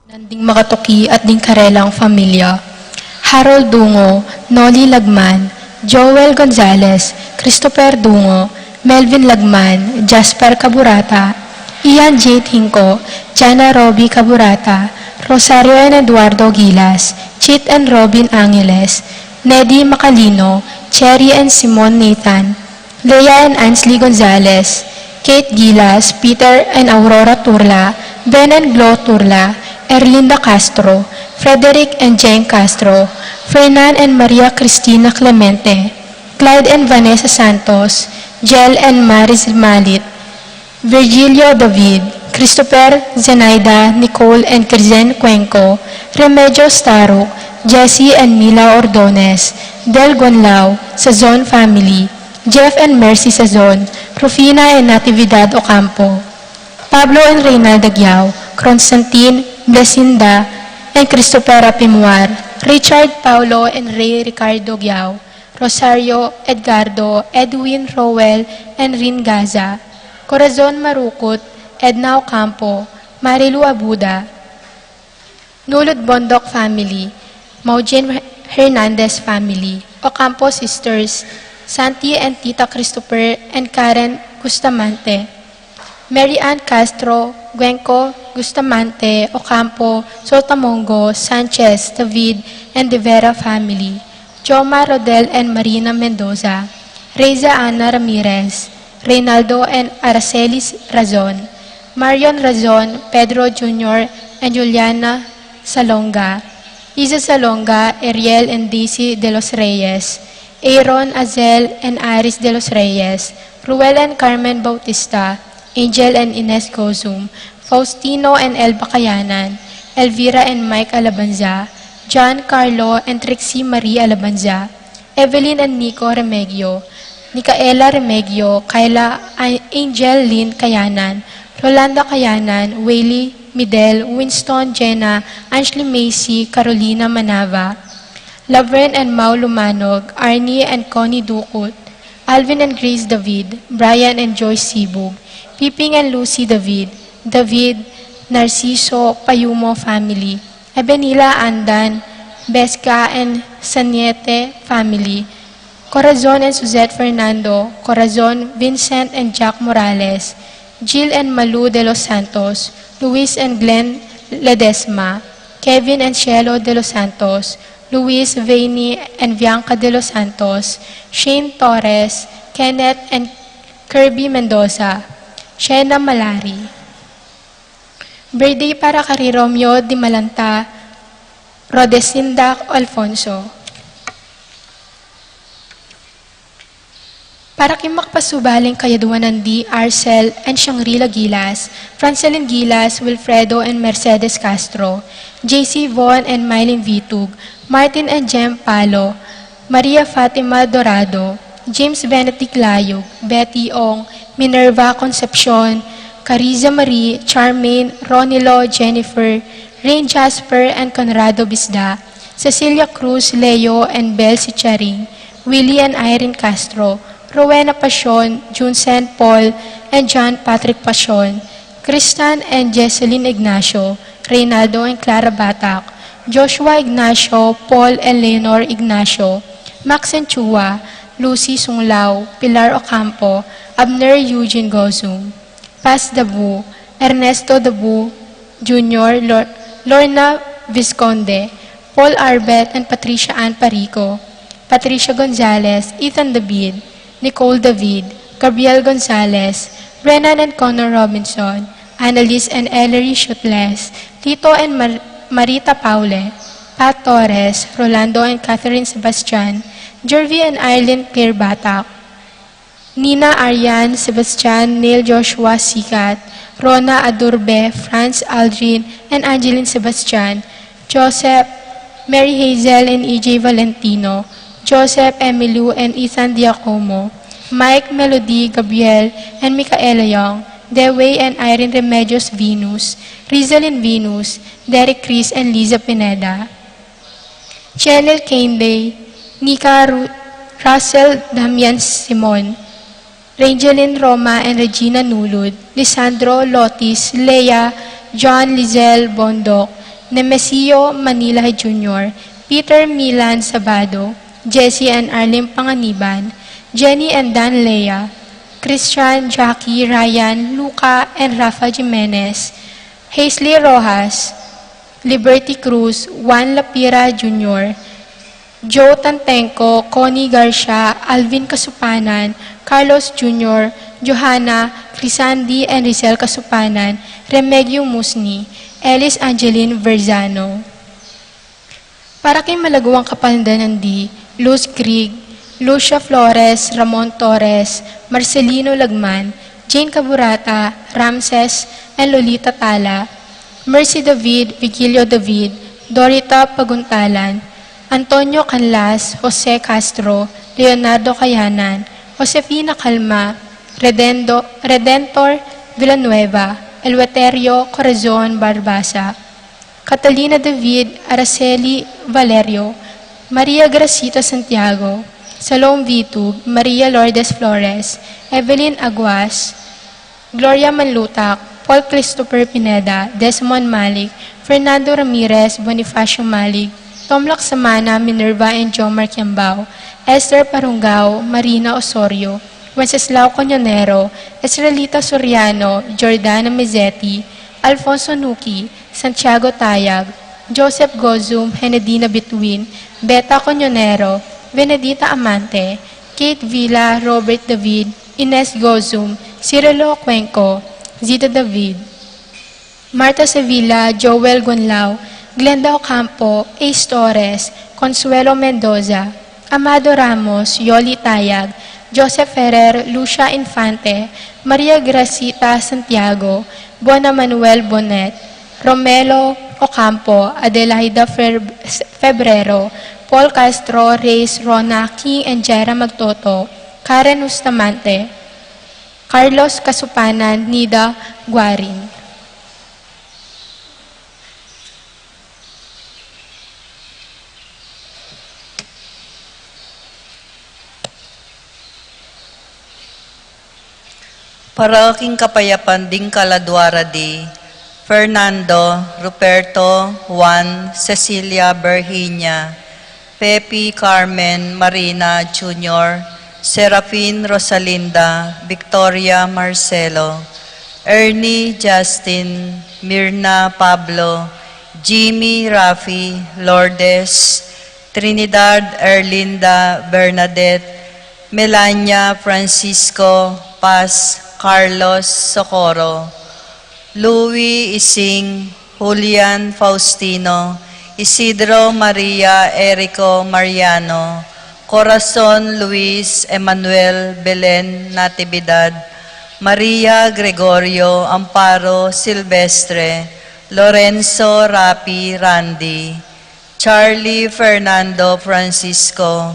Nanding Makatuki at Ding Karelang Pamilya, Harold Dungo, Noli Lagman, Joel Gonzalez, Christopher Dungo, Melvin Lagman, Jasper Caburata, Ian J. Tinko, Jana Roby Caburata, Rosario and Eduardo Gilas, Chit and Robin Angeles, Neddy Macalino, Cherry and Simon Nathan, Leia and Ansley Gonzalez, Kate Gilas, Peter and Aurora Turla, Ben and Glo Turla, Erlinda Castro, Frederick and Jane Castro, Fernan and Maria Cristina Clemente, Clyde and Vanessa Santos, Jel and Maris Malit, Virgilio David, Christopher Zenaida, Nicole and Crizen Cuenco, Remedios Taruk, Jessie and Mila Ordones, Del Gonlao, Sazon Family, Jeff and Mercy Sazon, Rufina and Natividad Ocampo, Pablo and Reynalda Gyao, Constantine, Blesinda, and Cristopera Pimuar, Richard Paulo and Ray Ricardo Gyao, Rosario, Edgardo, Edwin Rowell, and Rin Gaza, Corazon Marukut, Edna Ocampo, Marilu Abuda, Nulod Bondok Family, Maujin Hernandez Family, Ocampo Sisters, Santi and Tita Christopher and Karen Bustamante, Mary Ann Castro, Guenco, Bustamante, Ocampo, Sotamongo, Sanchez, David, and De Vera family, Joma Rodel and Marina Mendoza, Reza Ana Ramirez, Reynaldo and Aracelis Razon, Marion Razon, Pedro Jr., and Juliana Salonga, Isa Salonga, Ariel and Daisy de los Reyes, Aaron, Azel, and Aris de los Reyes, Ruel and Carmen Bautista, Angel and Ines Gozum, Faustino and Elba Kayanan, Elvira and Mike Alabanza, John Carlo and Trixie Marie Alabanza, Evelyn and Nico Remegio, Nicaela Remegio, Kayla Angel Lynn Kayanan, Rolanda Kayanan, Wayley Midel, Winston Jenna, Ashley Macy, Carolina Manava, Laverne and Mau Lumanog, Arnie and Connie Dukut, Alvin and Grace David, Brian and Joyce Sibug, Piping and Lucy David, David, Narciso, Payumo family, Ebenila Andan, Beska and Saniete family, Corazon and Suzette Fernando, Corazon, Vincent and Jack Morales, Jill and Malu de los Santos, Luis and Glenn Ledesma, Kevin and Cielo de los Santos, Luis, Vaini and Bianca de los Santos, Shane Torres, Kenneth and Kirby Mendoza, Shena Malari. Birthday para kay Romeo Di Malanta, Rodesinda Alfonso. Para kay makpasubaling kayaduanan di Arcel and Shangri-La Gilas, Francelyn Gilas, Wilfredo and Mercedes Castro, JC Von and Mylene Vitug, Martin and Jem Palo, Maria Fatima Dorado, James Benedict Layog, Betty Ong, Minerva Concepcion, Cariza Marie, Charmaine, Ronilo, Jennifer, Rain Jasper and Conrado Bisda, Cecilia Cruz, Leo and Bel Sicharing, Willie and Irene Castro, Rowena Pasion, Junsen Paul and John Patrick Pasion, Kristan and Jesseline Ignacio, Reynaldo and Clara Batak, Joshua Ignacio, Paul and Leonor Ignacio, Max and Chua, Lucy Sunglao, Pilar Ocampo, Abner Eugene Gozum, Paz Dabu, Ernesto Dabu Jr., Lorna Visconde, Paul Arbet and Patricia Ann Parico, Patricia Gonzalez, Ethan David, Nicole David, Gabriel Gonzalez, Brennan and Connor Robinson, Annalise and Ellery Shutles, Tito and Marita Paule, Pat Torres, Rolando and Catherine Sebastian, Jervy and Arlene Claire Batak, Nina Arian Sebastian, Neil Joshua Sikat, Rona Adurbe, Franz Aldrin and Angeline Sebastian, Joseph, Mary Hazel and EJ Valentino, Joseph Emilio and Ethan Diacomo, Mike Melody Gabriel and Micaela Young, Dewey and Irene Remedios Venus, Rizalyn Venus, Derek Chris and Liza Pineda, Chanel Canday, Nika Russell Damian Simon, Rangeline Roma and Regina Nulud, Lisandro Lotis, Leia, John Lizelle Bondok, Nemesio Manila Jr., Peter Milan Sabado, Jessie and Arlene Panganiban, Jenny and Dan Lea, Christian, Jackie, Ryan, Luca, and Rafa Jimenez, Hazley Rojas, Liberty Cruz, Juan Lapira Jr., Joe Tantenco, Connie Garcia, Alvin Kasupanan, Carlos Jr., Johanna, Crisandi, and Rizal Kasupanan, Remigio Musni, Ellis Angeline Verzano. Para kay Malaguang Kapandanan D, Luz Krieg, Lucia Flores, Ramon Torres, Marcelino Lagman, Jane Caburata, Ramses, and Lolita Tala, Mercy David, Vigilio David, Dorita Paguntalan, Antonio Canlas, Jose Castro, Leonardo Cayanan, Josefina Calma, Redentor Villanueva, Eleuterio Corazon Barbasa, Catalina David Araceli Valerio, Maria Gracita Santiago, Salome Vitug, Maria Lourdes Flores, Evelyn Aguas, Gloria Manlutak, Paul Christopher Pineda, Desmond Malik, Fernando Ramirez, Bonifacio Malik, Tom Laksamana, Minerva and Jomar Kiambao, Esther Parungao, Marina Osorio, Wenceslao Coñonero, Esrelita Soriano, Jordana Mezzetti, Alfonso Nuki, Santiago Tayag, Joseph Gozum, Henedina Bituin, Beta Coñonero, Benedita Amante, Kate Villa, Robert David, Ines Gozum, Cirilo Cuenco, Zita David, Marta Sevilla, Joel Gonlao, Glenda Ocampo, Ace Torres, Consuelo Mendoza, Amado Ramos, Yoli Tayag, Joseph Ferrer, Lucia Infante, Maria Gracita Santiago, Bona Manuel Bonet, Romelo Ocampo, Adelaida Febrero, Paul Castro, Reyes, Rona, King and Jera Magtoto, Karen Bustamante, Carlos Kasupanan, Nida Guarin. Para aking kapayapan ding kaladwara di, Fernando, Ruperto, Juan, Cecilia Berhinia, Pepe Carmen Marina Jr., Serafin Rosalinda, Victoria Marcelo, Ernie Justin, Mirna Pablo, Jimmy Rafi, Lourdes, Trinidad Erlinda Bernadette, Melania Francisco Paz, Carlos Socorro, Louis Ising, Julian Faustino, Isidro Maria Erico Mariano, Corazon Luis Emmanuel Belen Natividad, Maria Gregorio Amparo Silvestre, Lorenzo Rapi Randy, Charlie Fernando Francisco,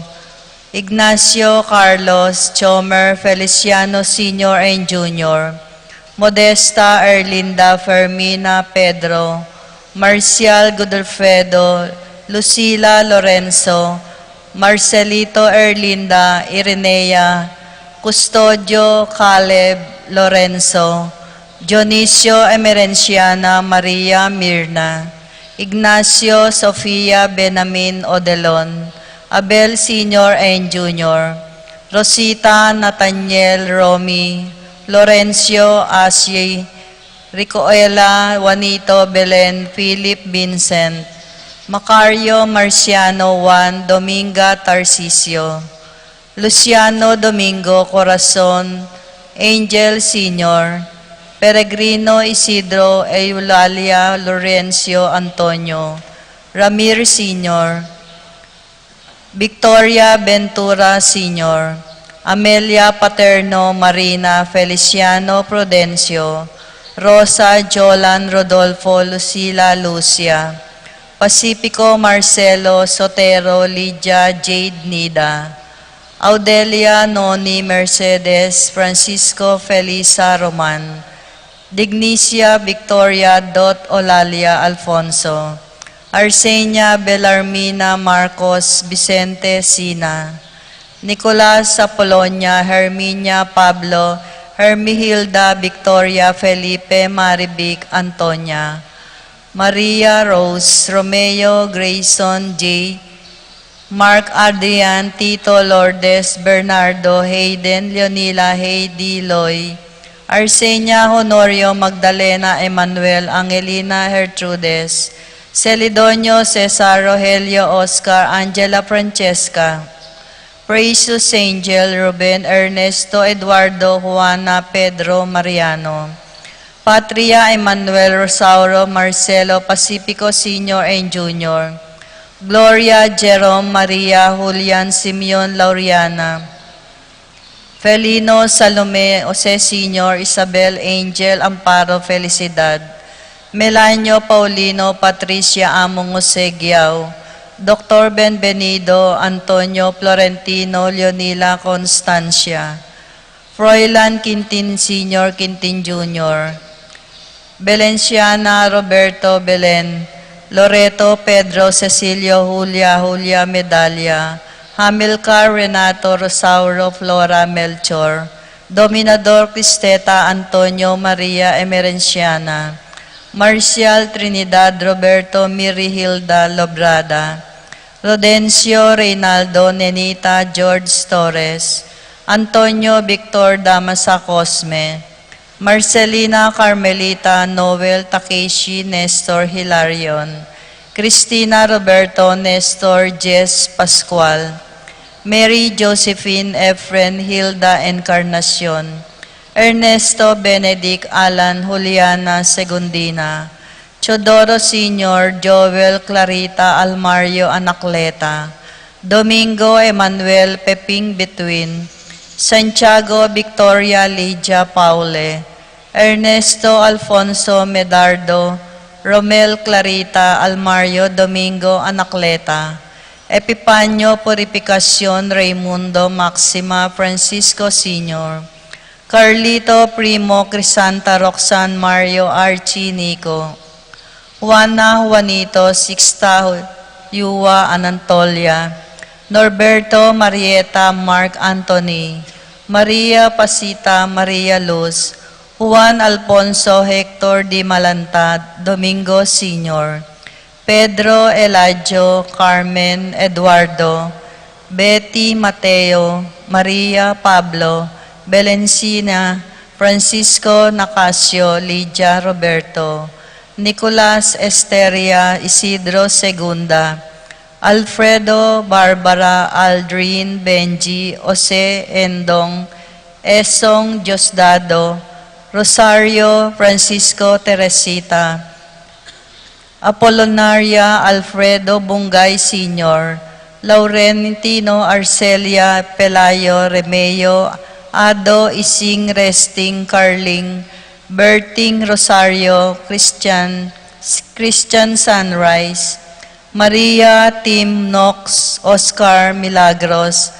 Ignacio Carlos Chomer Feliciano Sr. and Jr., Modesta Erlinda Fermina Pedro, Marcial Godolfredo, Lucila Lorenzo, Marcelito Erlinda Irenea, Custodio Caleb Lorenzo, Dionisio Emerenciana Maria Mirna, Ignacio Sofia Benamin Odelon, Abel Sr. and Jr., Rosita Nathaniel Romy, Lorenzo Asye, Ricoela Juanito Belen Philip Vincent, Macario Marciano Juan Dominga Tarcisio, Luciano Domingo Corazon, Angel Sr., Peregrino Isidro Eulalia Lorenzo Antonio, Ramir Sr., Victoria Ventura Sr., Amelia Paterno Marina Feliciano Prudencio, Rosa Jolan Rodolfo Lucila Lucia, Pacifico Marcelo Sotero Lydia Jade Nida, Audelia Noni Mercedes Francisco Felisa Roman, Dignicia Victoria Olalia Alfonso, Arsenia Belarmina Marcos Vicente Sina, Nicolas Apolonia Herminia Pablo Hermihilda Victoria Felipe Maribic Antonia, Maria Rose, Romeo Grayson J., Mark Adrian, Tito Lourdes, Bernardo, Hayden, Leonila, Heidi, Loy, Arsenia Honorio, Magdalena, Emmanuel, Angelina, Gertrudes, Celidonio, Cesar, Rogelio, Oscar, Angela, Francesca, Precious Angel, Ruben, Ernesto, Eduardo, Juana, Pedro, Mariano, Patria, Emmanuel, Rosauro, Marcelo, Pacifico Sr. and Jr., Gloria, Jerome, Maria, Julian, Simeon, Lauriana, Felino, Salome, Jose Sr., Isabel, Angel, Amparo, Felicidad, Melanio, Paulino, Patricia, Among, Jose Giao, Dr. Benvenido, Antonio, Florentino, Leonila, Constancia, Froilan, Quintin Sr., Quintin Jr., Belenciana, Roberto, Belen, Loreto, Pedro, Cecilio, Julia, Julia, Medalla, Hamilcar, Renato, Rosauro, Flora, Melchor, Dominador, Cristeta, Antonio, Maria, Emerenciana, Marcial, Trinidad, Roberto, Miri, Hilda, Lobrada, Rodencio, Reynaldo, Nenita, George Torres, Antonio, Victor, Damasa, Cosme, Marcelina, Carmelita, Noel, Takeshi, Nestor, Hilarion, Cristina, Roberto, Nestor, Jess, Pascual, Mary, Josephine, Efren, Hilda, Encarnacion, Ernesto, Benedict, Alan, Juliana, Segundina, Chodoro Sr., Joel, Clarita, Almario, Anacleta, Domingo, Emmanuel, Peping, Between, Santiago, Victoria, Lydia, Paule, Ernesto, Alfonso, Medardo, Romel, Clarita, Almario, Domingo, Anacleta, Epipanyo, Purificación, Raimundo, Maxima, Francisco Sr., Carlito, Primo, Crisanta, Roxanne, Mario, Archie, Nico, Juana, Juanito, Sixta, Yuwa, Anantolia, Norberto, Marieta, Mark Anthony, Maria Pasita, Maria Luz, Juan Alfonso, Hector Di Malantad, Domingo Sr., Pedro, Eladio, Carmen, Eduardo, Betty, Mateo, Maria, Pablo, Belencina, Francisco, Nacasio, Lydia, Roberto, Nicolas, Esteria, Isidro, Segunda, Alfredo, Barbara, Aldrin, Benji, Jose, Endong, Esong, Diosdado, Rosario, Francisco, Teresita, Apollonaria, Alfredo, Bungay Sr., Laurentino, Arcelia, Pelayo, Remeo, Ado, Ising, Resting, Carling, Berting, Rosario, Christian Sunrise, Maria, Tim, Knox, Oscar, Milagros,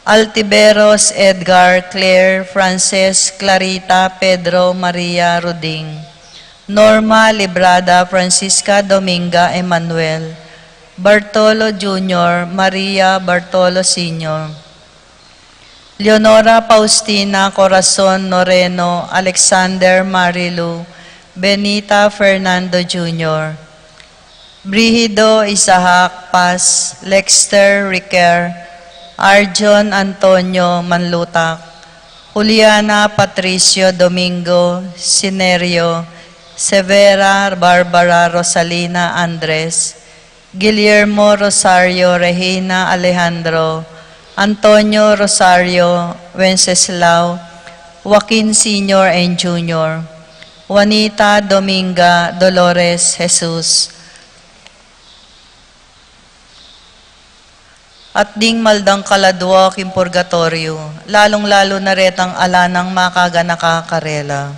Altiveros, Edgar, Claire, Frances, Clarita, Pedro, Maria, Ruding, Norma, Librada, Francisca, Dominga, Emmanuel, Bartolo Jr., Maria, Bartolo Sr., Leonora Faustina, Corazon, Noreno, Alexander, Marilu, Benita, Fernando Jr., Brigido, Isaac, Paz, Lexter, Riquer, Arjon, Antonio, Manlutak, Juliana, Patricio, Domingo, Sinerio, Severa, Barbara, Rosalina, Andres, Guillermo, Rosario, Regina, Alejandro, Antonio, Rosario, Wenceslao, Joaquin Sr. and Jr., Juanita, Dominga, Dolores, Jesus, at ding maldang kaladwa kim purgatorio, lalong-lalo na retang alanang makaga nakakarela.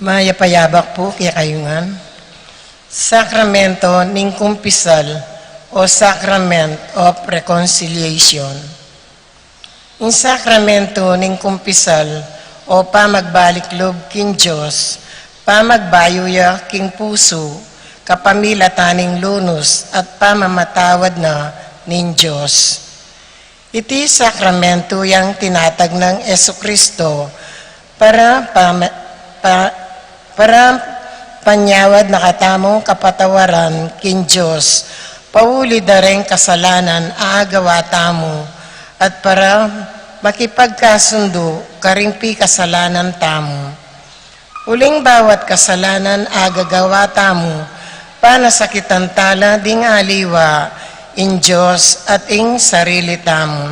Mayapayabak po kaya kayungan. Sakramento ning kumpisal o Sacrament of Reconciliation. Ang sakramento ning kumpisal o pamagbalik-lob king Diyos, pamagbayuya king puso, kapamilataning lunos at pamamatawad na nin Diyos. Iti sakramento yang tinatag ng Esukristo para panyawad na katamong kapatawaran kin Diyos, pauli dareng kasalanan aagawa tamo, at para makipagkasundo karimpi kasalanan tamo. Uling bawat kasalanan agagawa tamo, panasakitan tala ding aliwa, in Diyos at ing sarili tamo.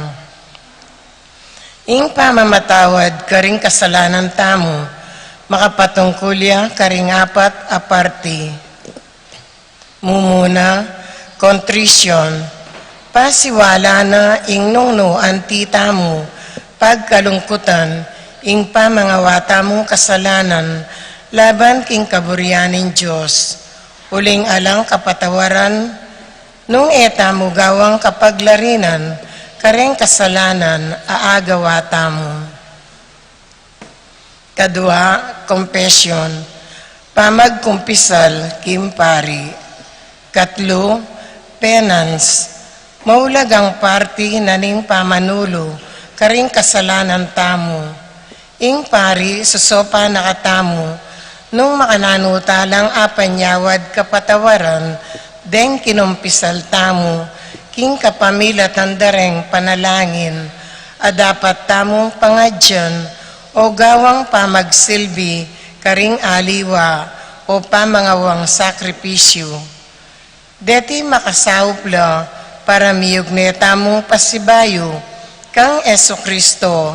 Ing pamamatawad karing kasalanan tamo, makapatungkulya karing apat aparte. Mumuna, contrition, pasiwala na ing nungno anti tamo, pagkalungkutan, ing pamangawata mong kasalanan, laban king kaburyanin Diyos, uling alang kapatawaran, nung eta mo gawang kapaglarinan, kareng kasalanan, aagawa tamo. Kadua, confession, pamagkumpisal, kimpari. Katlo, penance, maulagang party na ning pamanulo, karing kasalanan tamo. Ing pari, susopa nakatamo, nung makananutalang apanyawad kapatawaran, deng kinumpisal tamo, king kapamilatan dareng panalangin, dapat tamong pangadyan, o gawang pamagsilbi, karing aliwa, o pamangawang sakripisyo. Deti makasaupla, para miyugne tamong pasibayo, kang Esukristo,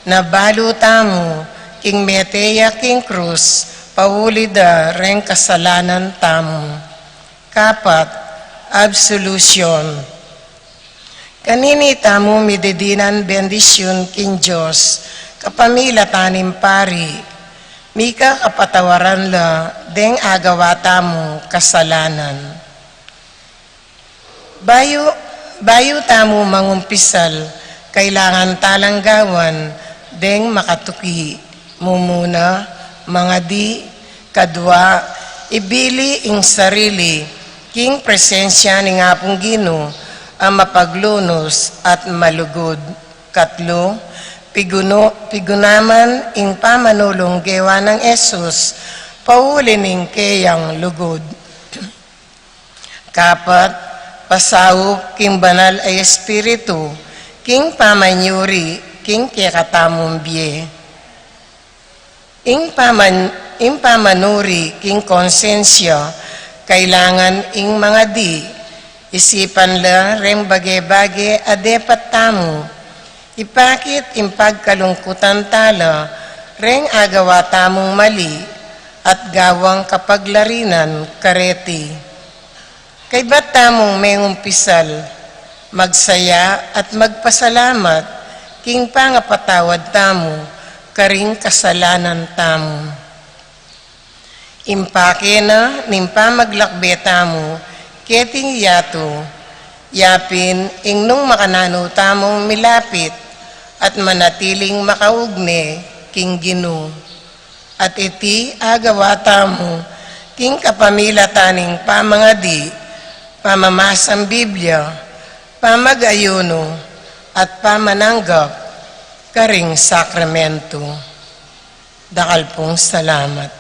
na balo tamo, king meteya king krus, paulida reng kasalanan tamo. Kapat, absolution. Kanini tamo mididinan bendisyon king Diyos, kapamilatanim pari, mika kapatawaran la, deng agawa tamo kasalanan. Bayo tamo mangumpisal, kailangan talanggawan, deng makatuki, mumuna, mga di, kadwa, ibili ing sarili, king presensya ni nga pong Ginoo, ang mapaglunos at malugod. Katlo, pigunaman ing pamanulong gewa ng Esus, pauli ning keyang lugod. Kapat, pasawop king banal ay espiritu, king pamanyuri, king kekatamong biye. Ing pamanuri, king konsensya, kailangan ing mga di, isipan la rem bage-bage adepat tamo, ipakit impagkalungkutan tala, reng agawa tamong mali, at gawang kapaglarinan kareti. Kay ba't tamong may umpisal, magsaya at magpasalamat, king pangapatawad tamo, karing kasalanan tamo. Impake na nimpa maglakbeta mo, keting yato, yapin ing nung makanano tamong milapit, at manatiling makaugne, king Ginoo. At iti agawa tamo, king kapamilataning pamangadi, pamamasang Biblia, pamag-ayuno, at pamananggap, karing sakramento. Dakal pong salamat.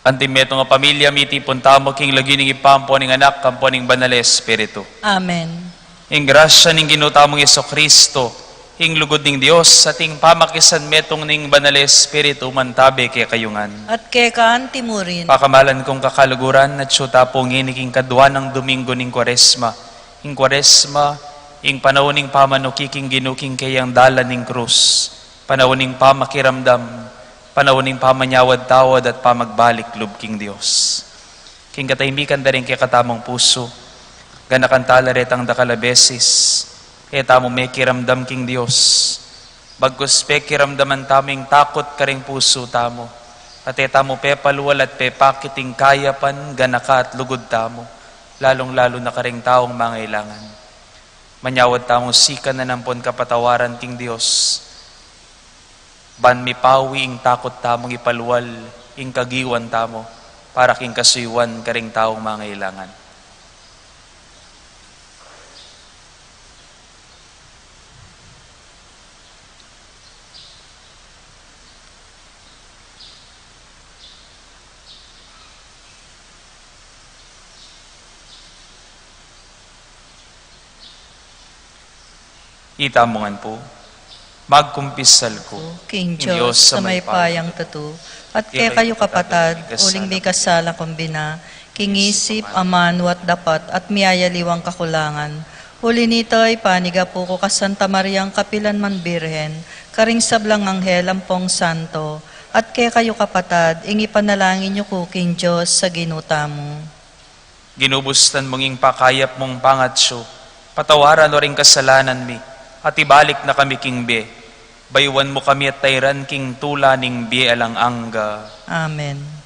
Antimeto nga pamilya, miti puntamo king lagi ning ipampo ning anak, kampo ning banal Espiritu. Amen. Ing grasya ning ginutamong Yeso Kristo, ing lugod ning Dios, sa ting pamakisan metong ning banal Espiritu, mantabe kay kayungan. At kay kaan timurin. Pakamalan kong kakaluguran, at syuta po nginiking kadwa ng Domingo ning Kwaresma. Ing Kwaresma, ing panahon ning pamanukiking ginuking kayang dala ning krus. Panahon ning pamakiramdam, panahon ning pamanyawad-tawad at pamagbalik lubking Dios. king katahimikan da rin kay katamang puso, ganakantala retang da kalabesis, tamo may kiramdam king Dios, bagkus pe kiramdaman taming takot ka ring puso tamo, at tamo pe paluwal at pe pakiting kayapan, ganaka at lugod tamo, lalong-lalo na ka ring taong mangailangan. Manyawad tamo sika na nampon kapatawaran king Dios, ban mipawi ing takot tamong ipaluwal, ing kagiwan tamo, para king kasuywan ka ring taong mangailangan. Itamongan po, magkumpisal ko, King Diyos, sa may payang tatu, at kaya kayo kapatad, uling may kasala kumbina, king isip, aman, wat dapat, at miyayaliwang kakulangan. Huli nito ay paniga po ko ka Santa Mariang Kapilan man Birhen, karing sablang anghel ampong santo, at kaya kayo kapatad, ingi panalangin niyo ko, King Diyos, sa ginuta mo. Ginubustan mong ing pakayap mong pangatsyo, patawaran o ring kasalanan mi, at ibalik na kami king be, baywan mo kami at tayran king tula ning be alang angga. Amen.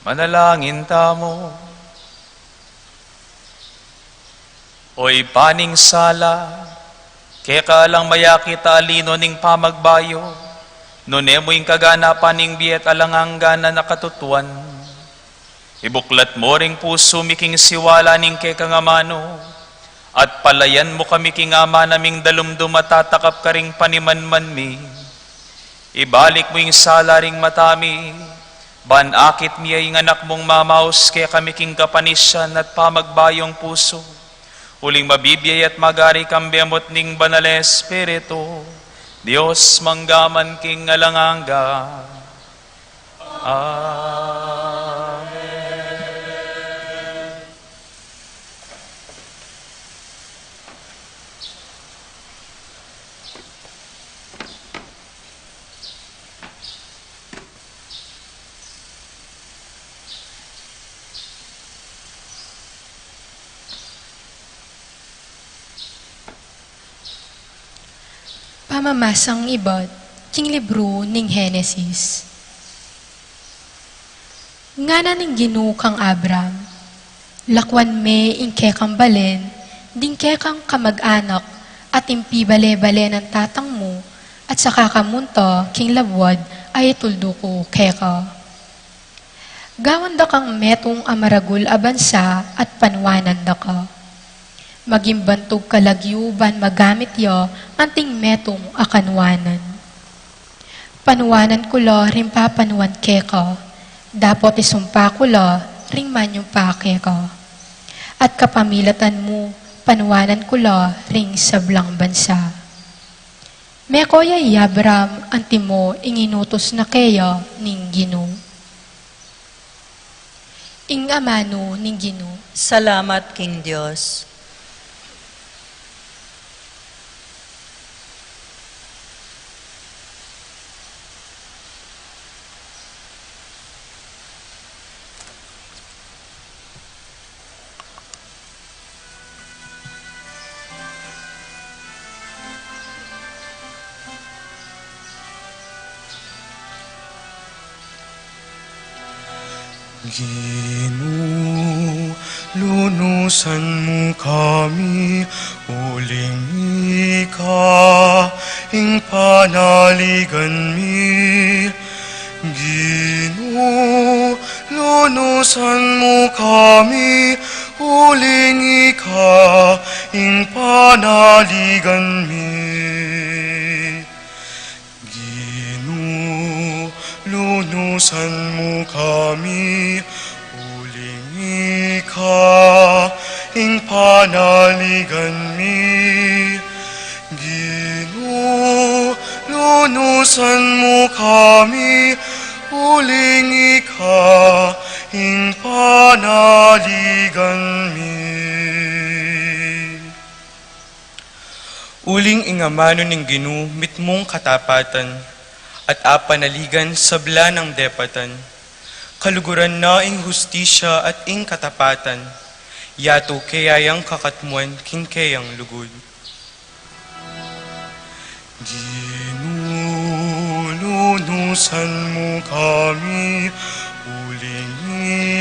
Manalangin tamo. Oy paning sala, kaya ka lang mayakit alino ning pamagbayo, nune mo yung kaganapan ning biyet alangangga na nakatutuan. Ibuklat mo ring puso miking siwala ning kay kangamano, at palayan mo kami king ama naming dalumdum matatakap ka ring panimanman mi. Ibalik mo yung sala ring matami, banakit miya yung anak mong mamaos kaya kami king kapanisyan at pamagbayong puso. Uling mabibiyay at magari kambiamot ning banal Espiritu, Diyos manggaman king alanganga. Amen. Pamamasang ibot, king libro ning Henesis. Ngana ning Ginu kang Abram, lakwan me ingke kang balen, dingke kang kamag-anak, at impi bale-bale ng tatang mo, at sa kakamunto, king labwad, ay tuldo ko keka. Gawan da kang metong amaragul abansa, at panwanan da ka. Maging bantog kalagyuban magamit yo, anting metong akanwanan. Panwanan ko lo, rin papanwan keka, dapot isumpa ko lo, ring manyong pake ko. At kapamilatan mo, panwanan ko lo, ring sablang bansa. Mekoya Abram, antimo, inginutos na keyo, ning Ginu. Ing amano, ning Ginu. Salamat, King Diyos. Ginoo, lunusan mo kami, uling ika, ing panaligan mi. Ginoo, lunusan mo kami, uling ika, ing panaligan mi. Ginoo, lunusan mo kami, uling ika, ing panaligan mi. Ginoo, lunusan mo kami, uling ika, ing panaligan mi. Uling ingamano ning Ginoo mitmong katapatan, at apanaligan sabla ng depatan. Kaluguran na ing hustisya at ing katapatan, yato kayayang kakatmuan king kayang lugod. Ginoo, lunusan mo kami, uling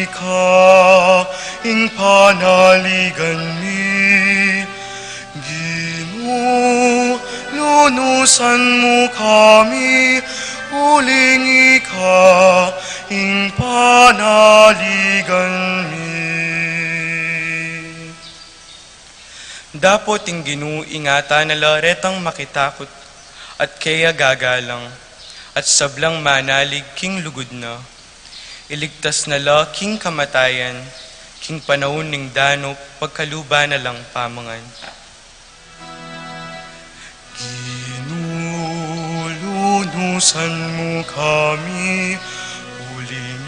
ika, ing panaligan mi. Ginoo, lunusan mo kami, uling ika, ing panaligan mi. Dapot ing Ginoo ingata nala retang makitakot, at kaya gagalang, at sablang manalig king lugod na. Iligtas nala king kamatayan, king panahon ning danop, pagkaluba na lang pamangan. Ginoo, lunusan mo kami, uling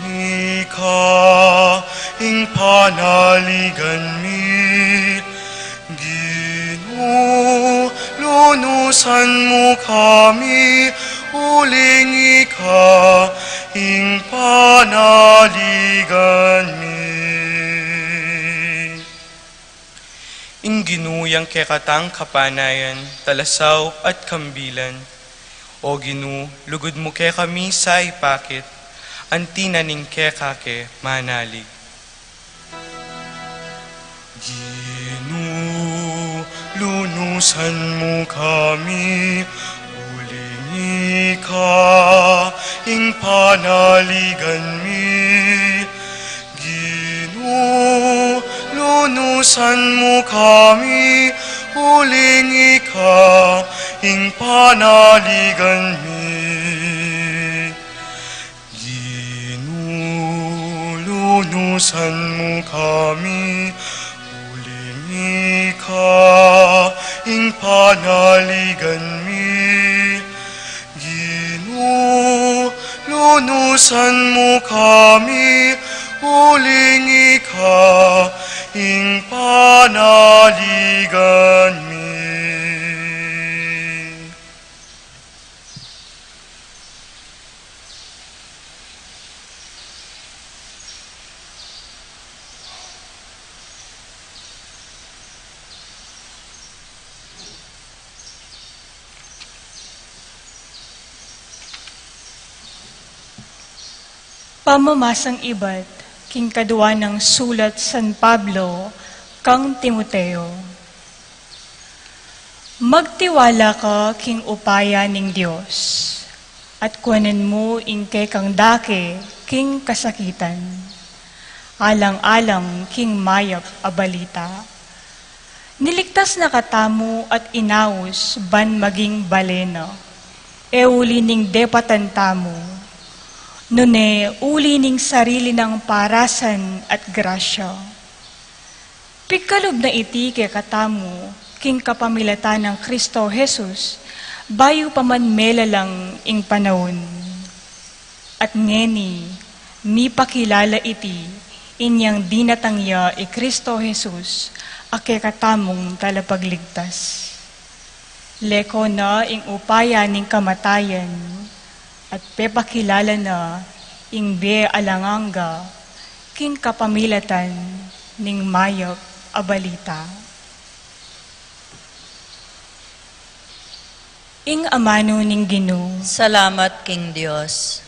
ika, ing panaligan mi. Ginoo, lunusan mo kami, uling ika, ing panaligan mi. Ing ginuyang kekatang kapanayan, talasaw at kambilan. O Ginoo, lugod mo ke kami sa ipakit, antina ning kekake manalig. Ginoo, lunusan mo kami, uling ika, ing panaligan mi. Ginoo, lunusan mo kami, uling ika, ing panaligan mi. Ginoo, lunusan mo kami, uling ika, ing panaligan mi. Ginoo, lunusan mo kami, uling ika, ing panaligan mi. Pamamasang ibat, king kadwa ng sulat San Pablo, kang Timoteo. Magtiwala ka king upaya ning Dios, at kuwanan mo ingke kang dake king kasakitan, alang-alang king mayap a balita. Niligtas na katamo at inaus ban maging balena, uli ning depatan tamo, nune uli ning sarili ng parasan at grasya. Pikalob na iti kay katamu, king kapamilatan ng Kristo Jesus, bayo paman melalang ing panahon. At ngeni, mi pakilala iti, inyang dinatangya i Kristo Jesus, ake katamong talapagligtas. Leko na ing upaya ning kamatayan, at pepakilala na ing be alanganga, king kapamilatan ning mayap a balita. Ing amano ning Ginoo, Salamat king Dios.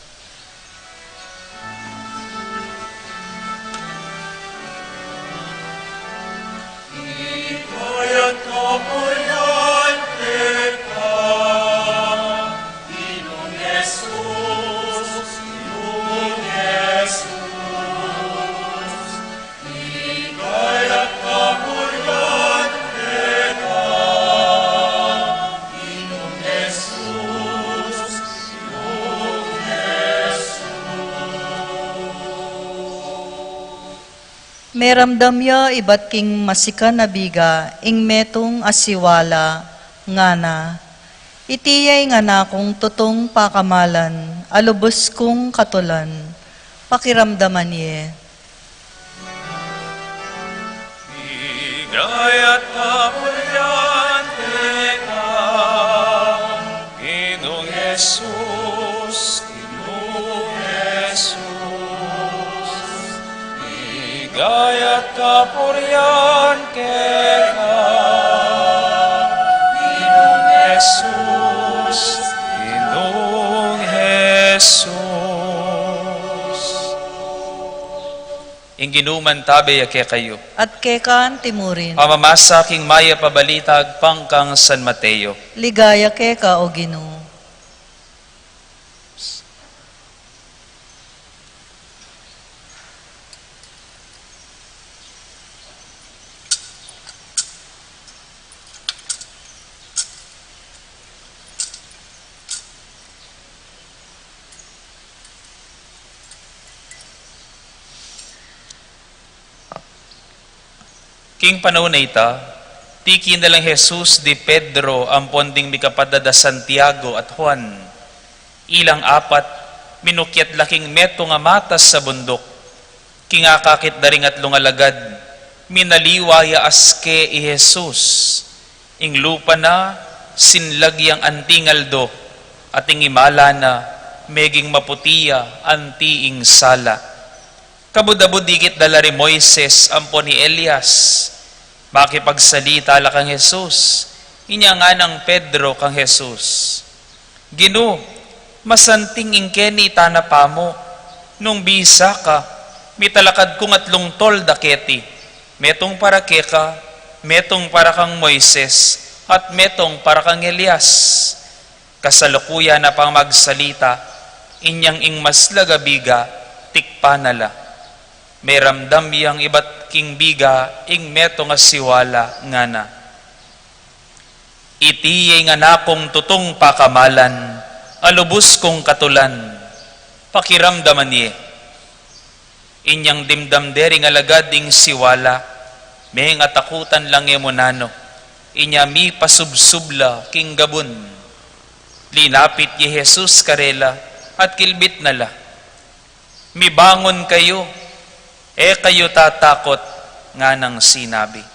Meramdam ya ibat king masika na biga, ing metong asiwala, nga na. Itiyay nga na kung tutong pakamalan, alubos kong katulan, pakiramdaman ye. Higayat kapulyan teka, Ginoong Jesus, Ginoong Jesus. Higayat kapulyan teka, Ginoong Jesus, Ginoong Jesus. Inginuman tabi ake kayo. At kekan timurin, Pamamasa king maya pabalitag pangkang San Mateo. ligaya keka o Ginoo. King panahon na ita, tiki na lang Jesus di Pedro ang ponding mikapadada Santiago at Juan. Ilang apat, minukyat laking meto nga matas sa bundok. Kingakakit daring at lungalagad, minaliwaya aske i Jesus. Ing lupa na, sinlagyang antingaldo, at ing imala na, meging maputiya, antiing sala. Kabudabud dikit dalari Moises ampo ni Elias. Makipagsalita la kang Jesus. Inya nga ng Pedro kang Jesus. Gino, masanting ingkeni tanapa mo. Nung bisa ka, mitalakad kong at lungtol daketi. Metong para keka, metong para kang Moises, at metong para kang Elias. Kasalukuya na pang magsalita, inyang ing maslagabiga, tikpa nala. May ramdam yang ibat king biga, ing meto nga siwala nga na. Itiyay nga na kong tutong pakamalan, alubos kong katulan, pakiramdaman niye. Inyang dimdam deri nga lagad ing siwala, may nga takutan lang emonano, inya mi pasubsubla king gabun. Linapit ye Jesus karela, at kilbit nala. Mibangon kayo, kayo tatakot nga nang sinabi.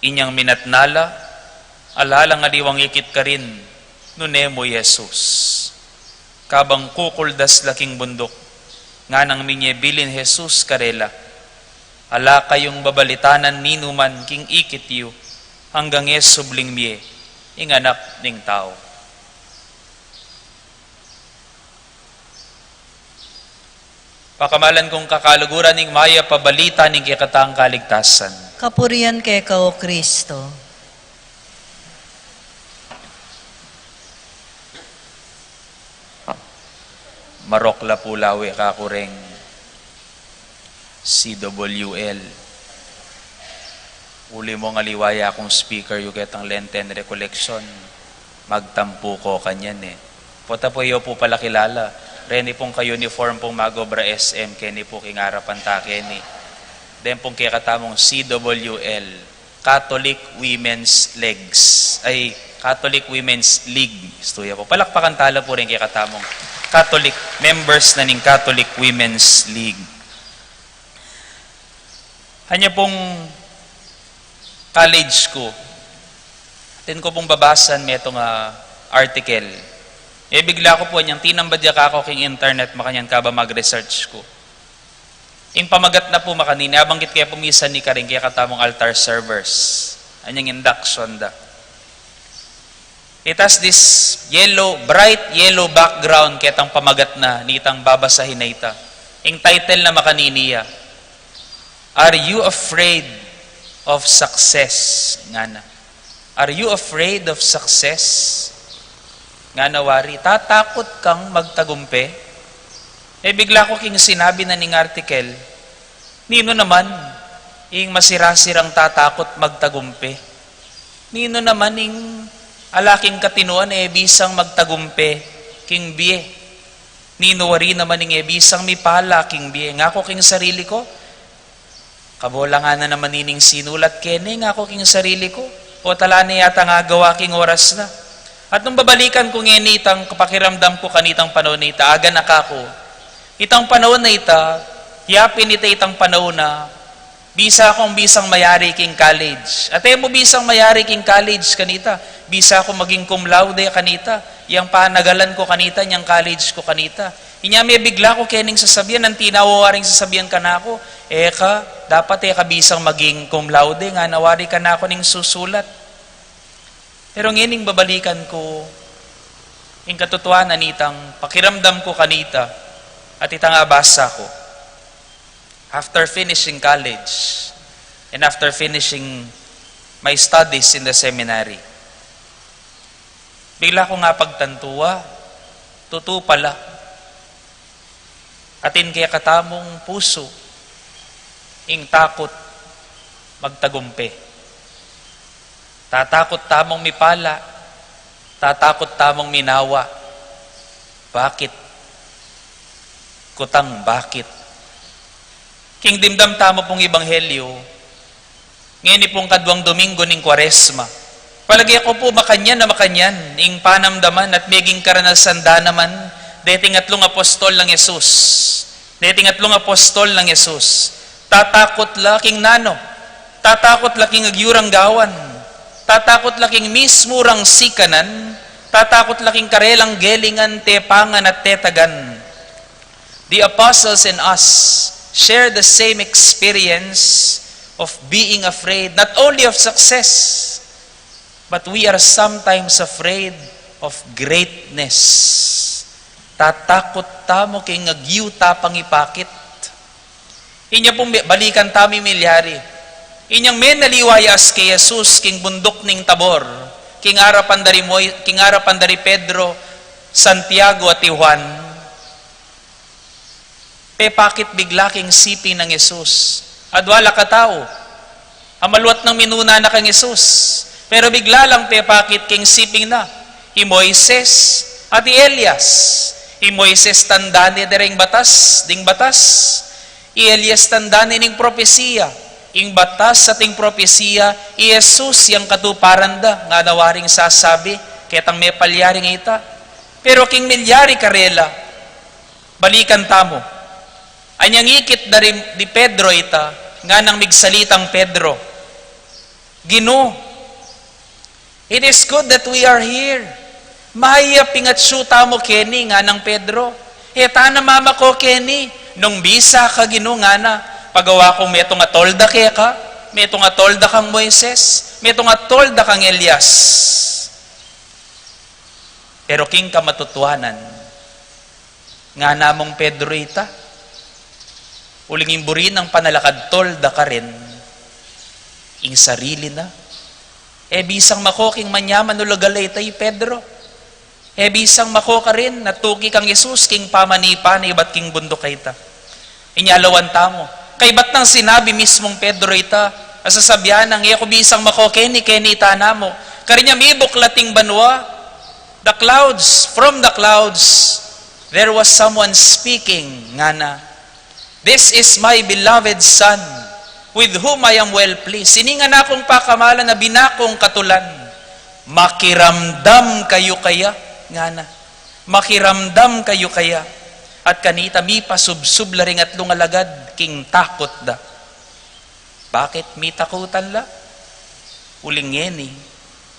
Inyang minatnala, alala nga diwang ikit ka rin, nunemo Jesus. Kabang kukuldas laking bundok, nga nang minyebilin Jesus karela. Ala kayong babalitanan ninuman king ikit yu, hanggang subling miye, inganak ning tao. Pakamalan kong kakaluguran ning maya pabalita ning kikatang kaligtasan. Kapurian keka o Kristo. Marokla pulawi kakureng CWL. Uli mo nga liwaya akong speaker yung ketang Lenten Recollection. Magtampu ko kanyan eh. Pota po iyo po pala kilala. Reni pong ka-uniform pong Magobra SM, keni po kingarapan ta keni. Den pong kikatamong CWL, Catholic Women's Legs. Ay, Catholic Women's League. Istuya po. Palakpakan tala po rin kikatamong Catholic members na ning Catholic Women's League. Hanya pong college ko, tin ko pong babasan may itong article. Bigla ko po niyang tinambadya ka ako king internet makanyan ka ba mag-research ko. Ing pamagat na po makanini, abanggit kaya pumisan ni Karing kaya katamong altar servers. Anyang induction da. It has this bright yellow background kaya tang pamagat na nitang babasahin na ita. Ing title na makaniniya, Are you afraid of success? Nga na. Are you afraid of success? Nga nawari, tatakot kang magtagumpe? Bigla ko king sinabi na ning article, nino naman, ing masirasirang tatakot magtagumpe? Nino naman ing alaking katinuan bisang magtagumpe, king biye? Nino wari naman ing bisang mipala, king biye? Nga ko king sarili ko, Kabola nga na naman nining sinulat kene nga ako king sarili ko. O tala na yata nga gawa king oras na. At nung babalikan ko ngayon itang kapakiramdam ko kanitang panahon na ita, aga na kako. Itang panahon na ita, yapin ita itang panahon na bisa akong bisang mayari king college. At mo bisang mayari king college kanita. Bisa ako maging cum laude kanita. Yang panagalan ko kanita, yang college ko kanita. Inya may bigla ko kening sasabihan, ang tinawaring sasabihan ka na ako, dapat bisang maging cum laude, nga nawari ka na ako ning susulat. Pero ngining babalikan ko, yung katotohanan itang pakiramdam ko kanita, at itang abasa ko. After finishing college, and after finishing my studies in the seminary, bigla ko nga pagtantuwa, totoo pala, atin kaya katamong puso, ing takot magtagumpe. Tatakot tamong mipala, tatakot tamong minawa. Bakit? Kutang bakit? King dimdam tamo pong ibanghelyo, ngayon pong kadwang Domingo ning Kwaresma. Palagi ako po makanyan na makanyan, ing panamdaman at meging karanasan da naman, dating atlong apostol ng Yesus. Dating atlong apostol ng Yesus. Tatakot laking nano. Tatakot laking agyurang gawan. Tatakot laking mismurang sikanan. Tatakot laking karelang gelingan, tepangan at tetagan. The apostles and us share the same experience of being afraid, not only of success, but we are sometimes afraid of greatness. Tatakot tamo kay ngagyu tapang ipakit. Inya pong balikan tami milyari. Inyang men naliwayas kay Jesus king bundok ning Tabor, king arapan dari Pedro, Santiago at Juan. Pakit bigla king sipi ng Jesus. Adwala ka tao. Amaluat ng minuna na kang Jesus. Pero bigla lang pakit king siping na. I Moises at i Elias. I Moises tandani dereng batas, ding batas. I Elias tandani ning propesiya. Ing batas sa ting propesiya, i Jesus yang katuparan da, nga nawaring sasabi, ketang may palyaring ita. Pero king milyari karela, balikan tamo. Anyang ikit di Pedro ita, nga nang migsalitang Pedro. Gino, it is good that we are here. Mahaya pingatsyuta mo, Kenny, nga ng Pedro. Eta na mama ko, Kenny, nung bisa ka, Gino, nga na, pagawa kong metong atolda kaya ka, metong atolda kang Moises, metong atolda kang Elias. Pero king ka matutuhanan, nga namong Pedro ita, uling imburin ng panalakad tolda ka rin, ing sarili na. Bisang makoking manyaman ulagalay tayo, Pedro. Bisang mako ka rin, natuki kang Jesus, king pamanipa, na iba't king bundok kaita. Inyalawan tamo. Kay ba't nang sinabi mismong Pedro ita, asasabyan ng ako bisang mako, keni ita na mo. Karinya mibok lating banwa, the clouds, from the clouds, there was someone speaking, nga na, this is my beloved Son, with whom I am well pleased. Siningan akong pakamalan na binakong katulan. Makiramdam kayo kaya, nga na. Makiramdam kayo kaya. At kanita mi pasubsub laring at lungalagad, king takot da. Bakit mi takutan la? Uling ngeni,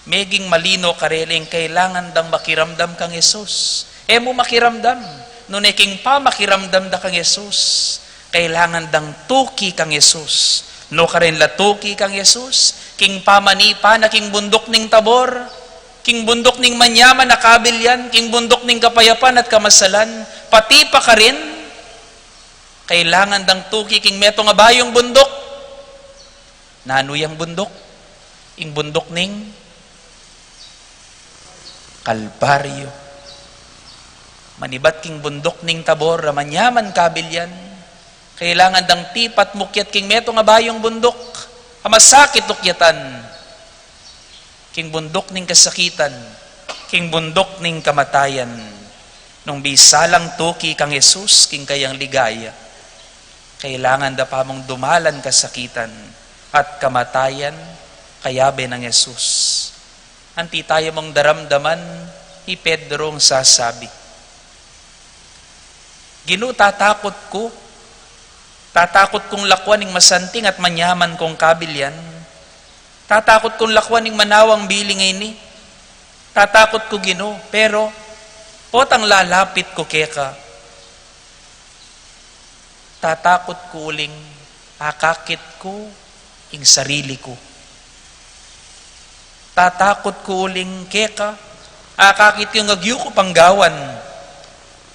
meging malino kareling kailangan dang makiramdam kang Jesus. Mo makiramdam, nung king pa makiramdam da kang Jesus. Kailangan dang tuki kang Jesus. No ka rin latuki kang Jesus. King pamanipa na king bundok ning Tabor. King bundok ning manyaman na kabilyan. King bundok ning kapayapan at kamasalan. Pati pa ka rin. Kailangan dang tuki king meto nga bayong bundok. Nanuyang bundok. Ing bundok ning Kalbaryo. Manibat king bundok ning Tabor. Manyaman kabilyan. Kailangan dang tipat mukyat king meto nga bayong bundok. Amasakit ukyatan. King bundok ning kasakitan. King bundok ning kamatayan. Nung bisalang tuki kang Jesus, king kayang ligaya. kailangan da pa mong dumalan kasakitan at kamatayan, kayabe ng Yesus. Anti tayo mong daramdaman, ni Pedro ang sasabi, Ginoo, tatakot ko. Tatakot kong lakwan ng masanting at manyaman kong kabilyan. Tatakot kong lakwan ng manawang biling ini. Tatakot ko, Ginoo, pero potang lalapit ko keka. Tatakot ko uling akakit ko ing sarili ko. Tatakot ko uling keka, akakit yung agyo ko pang gawan.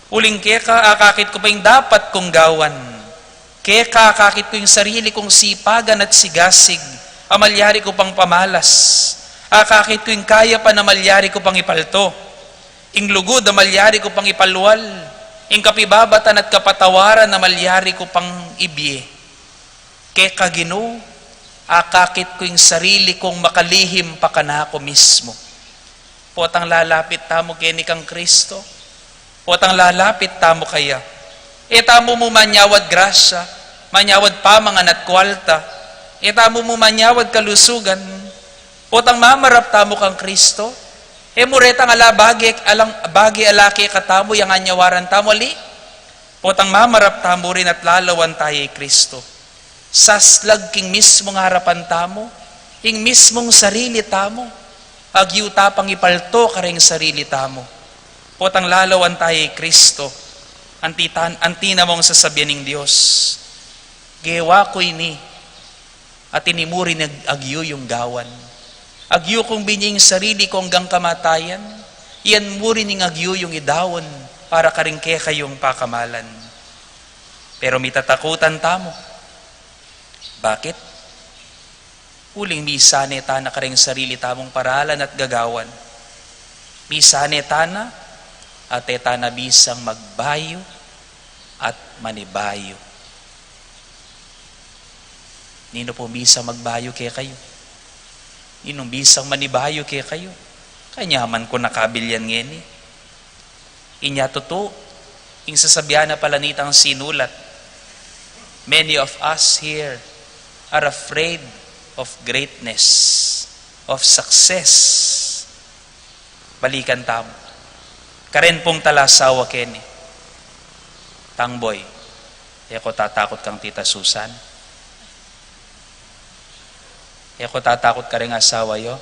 Uling keka, akakit ko pa yung dapat kong gawan. Keka, akakit ko yung sarili kong sipagan at sigasig, amalyari ko pang pamalas. Akakit ko yung kaya pa na malyari ko pang ipalto. Ing lugod na malyari ko pang ipalwal. Ing kapibabatan at kapatawaran na malyari ko pang ibiye. Keka, Ginoo, akakit ko yung sarili kong makalihim pa kanako mismo. Potang lalapit tamo kini kang Kristo. Potang lalapit tamo kaya. Tamo mo manyawad grasya, manyawad pamangan at kwalta. Tamo mo manyawad kalusugan. Potang mamarap tamo kang Kristo. Muretang bagi alaki katamo yang anyawaran tamo li. Potang mamarap tamo rin at lalawan tayo Kristo. Saslag king mismong harapan tamo, ing mismong sarili tamo, agyu tapang ipalto karing sarili tamo. Potang lalawan tayo Kristo, anti na mong sasabihan ng Diyos, gewa ko ini, at inimuri agyu yung gawan. Agyu kong binying sarili ko hanggang kamatayan, iyan muri ning agyu yung idawon, para karingke kayong pakamalan. Pero mitatakutan tamo. Bakit? Uling misane tana karing sarili tamong paralan at gagawan. Misane tana at etana bisang magbayo at manibayo. Nino po bisang magbayo kaya kayo? Ninong bisang manibayo kaya kayo? Kanyaman ko nakabilyan ngeni. Inya totoo, ing sasabihan na pala nitang sinulat, many of us here are afraid of greatness, of success. Balikan tamo. Karen pong talasawa keni. Tangboy, ko tatakot kang Tita Susan. Ko tatakot ka rin asawa yo.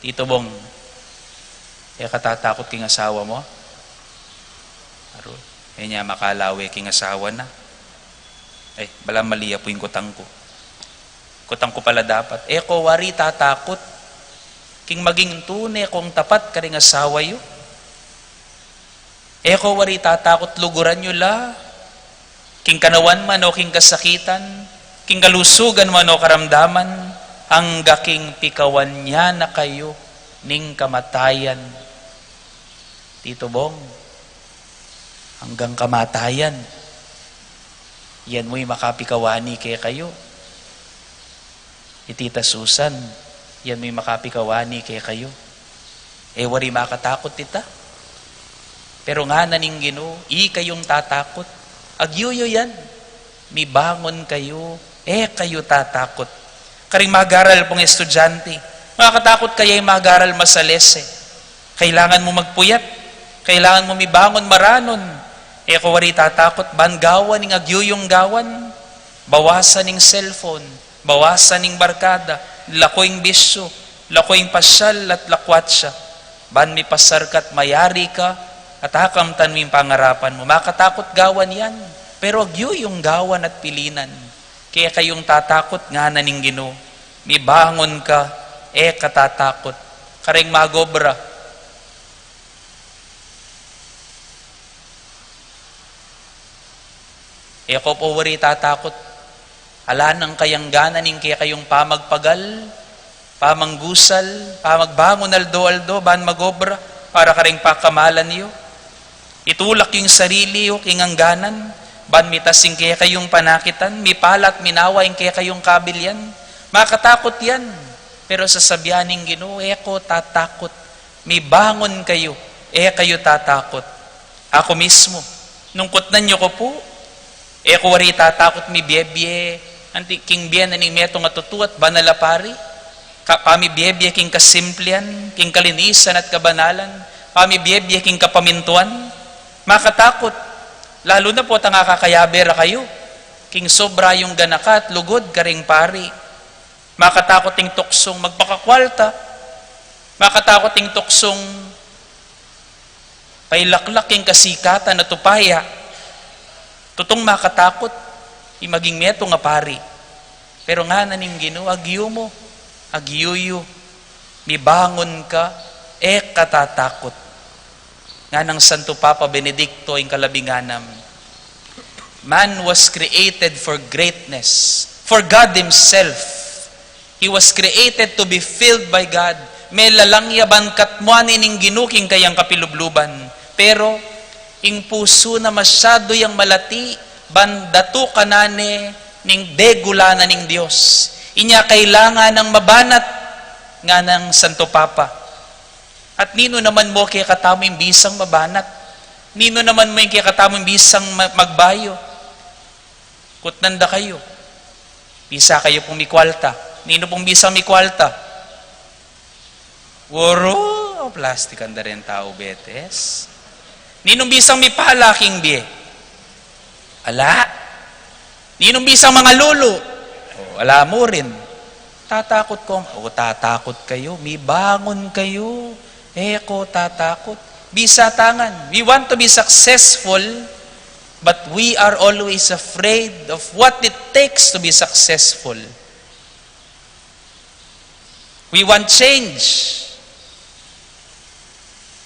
Tito Bong, ka tatakot king asawa mo. Aro, niya makalawi king asawa na. Bala maliya po yung kutang ko. Kutang ko pala dapat. Ko wari tatakot. King maging tune kung tapat ka rin asawa yo. Ko wari tatakot luguran nyo la. King kanawan man o king kasakitan. King kalusugan man o karamdaman. Hangga king pikawan niya na kayo ning kamatayan. Tito Bong, hanggang kamatayan. Yan mo'y makapikawani kaya kayo. Tita Susan, yan mo'y makapikawani kaya kayo. Wari makatakot tita. Pero nga naning Ginoo, kayong tatakot. Agyuyo yan. Mibangon kayo. Kayo tatakot. Karing mag-aral pong estudyante. Makakatakot kaya'y mag-aral masalese. Kailangan mo magpuyat. Kailangan mo mibangon maranon. Kung wari tatakot, bangawan ng agyuyong gawan. Bawasan ng cellphone. Bawasan ng barkada. Lakoing bisyo. Lakoing pasyal at lakwat siya. Ban mi pasarkat mayari ka at hakamtan mo yung pangarapan mo. Makatakot gawan yan. Pero agyuyong gawan at pilinan. Kaya kayong tatakot nga na ning Ginoo. Mibangon ka, katatakot. Karing magobra. Ko po wari tatakot. Ala nang kayang gana ning kaya kayong pamagpagal, pamanggusal, pamagbangon aldo-aldo, ban magobra, para karing pakamalan niyo. Itulak yung sarili yo, kingangganan, ban mitasing kaya kayong panakitan, mipalat, minawain kaya kayong kabilyan. Makatakot yan. Pero sasabihan ng Ginoo, ko tatakot. Mibangon kayo, kayo tatakot. Ako mismo, nung kutnan nyo ko po, Eko wari tatakot mi biyebye, anti king biyan na ning meto nga tutuat, banalapari. Pami biyebye king kasimplian, king kalinisan at kabanalan, pami biyebye king kapamintuan, makatakot. Lalo na po tanga kakayabera kayo, king sobra yung ganakat, lugod karing pari. Makatakot ting tuksong magpakakwalta, makatakot ting tuksong pailaklak king kasikatan na tupaya. Tutong makatakot, imaging meto nga pari. Pero nga naning Ginoo, agyo mo, agyuyo, mibangon ka, katatakot. Nga ng Santo Papa Benedicto yung kalabinganam, man was created for greatness, for God Himself. He was created to be filled by God. May lalangyaban katmuanin ning ginuking kayang kapilubluban. Pero, ing puso na masyado yang malati, bandatu kanane ning degula na ning Dios. Inya kailangan ng mabanat nga ng Santo Papa. At nino naman mo kaya katamong bisang mabanat? Nino naman mo yung kaya katamong bisang magbayo? Kutnanda kayo. Bisa kayo pong mikwalta. Nino pong bisang mikwalta? Woro, plastic ang rin tao, betes. Ninong bisang mipalaking biye? Ala. Ninong bisang mga lulu? Wala mo rin. Tatakot ko. Tatakot kayo. Mibangon kayo. Eko, tatakot. Bisa tangan. We want to be successful, but we are always afraid of what it takes to be successful. We want change,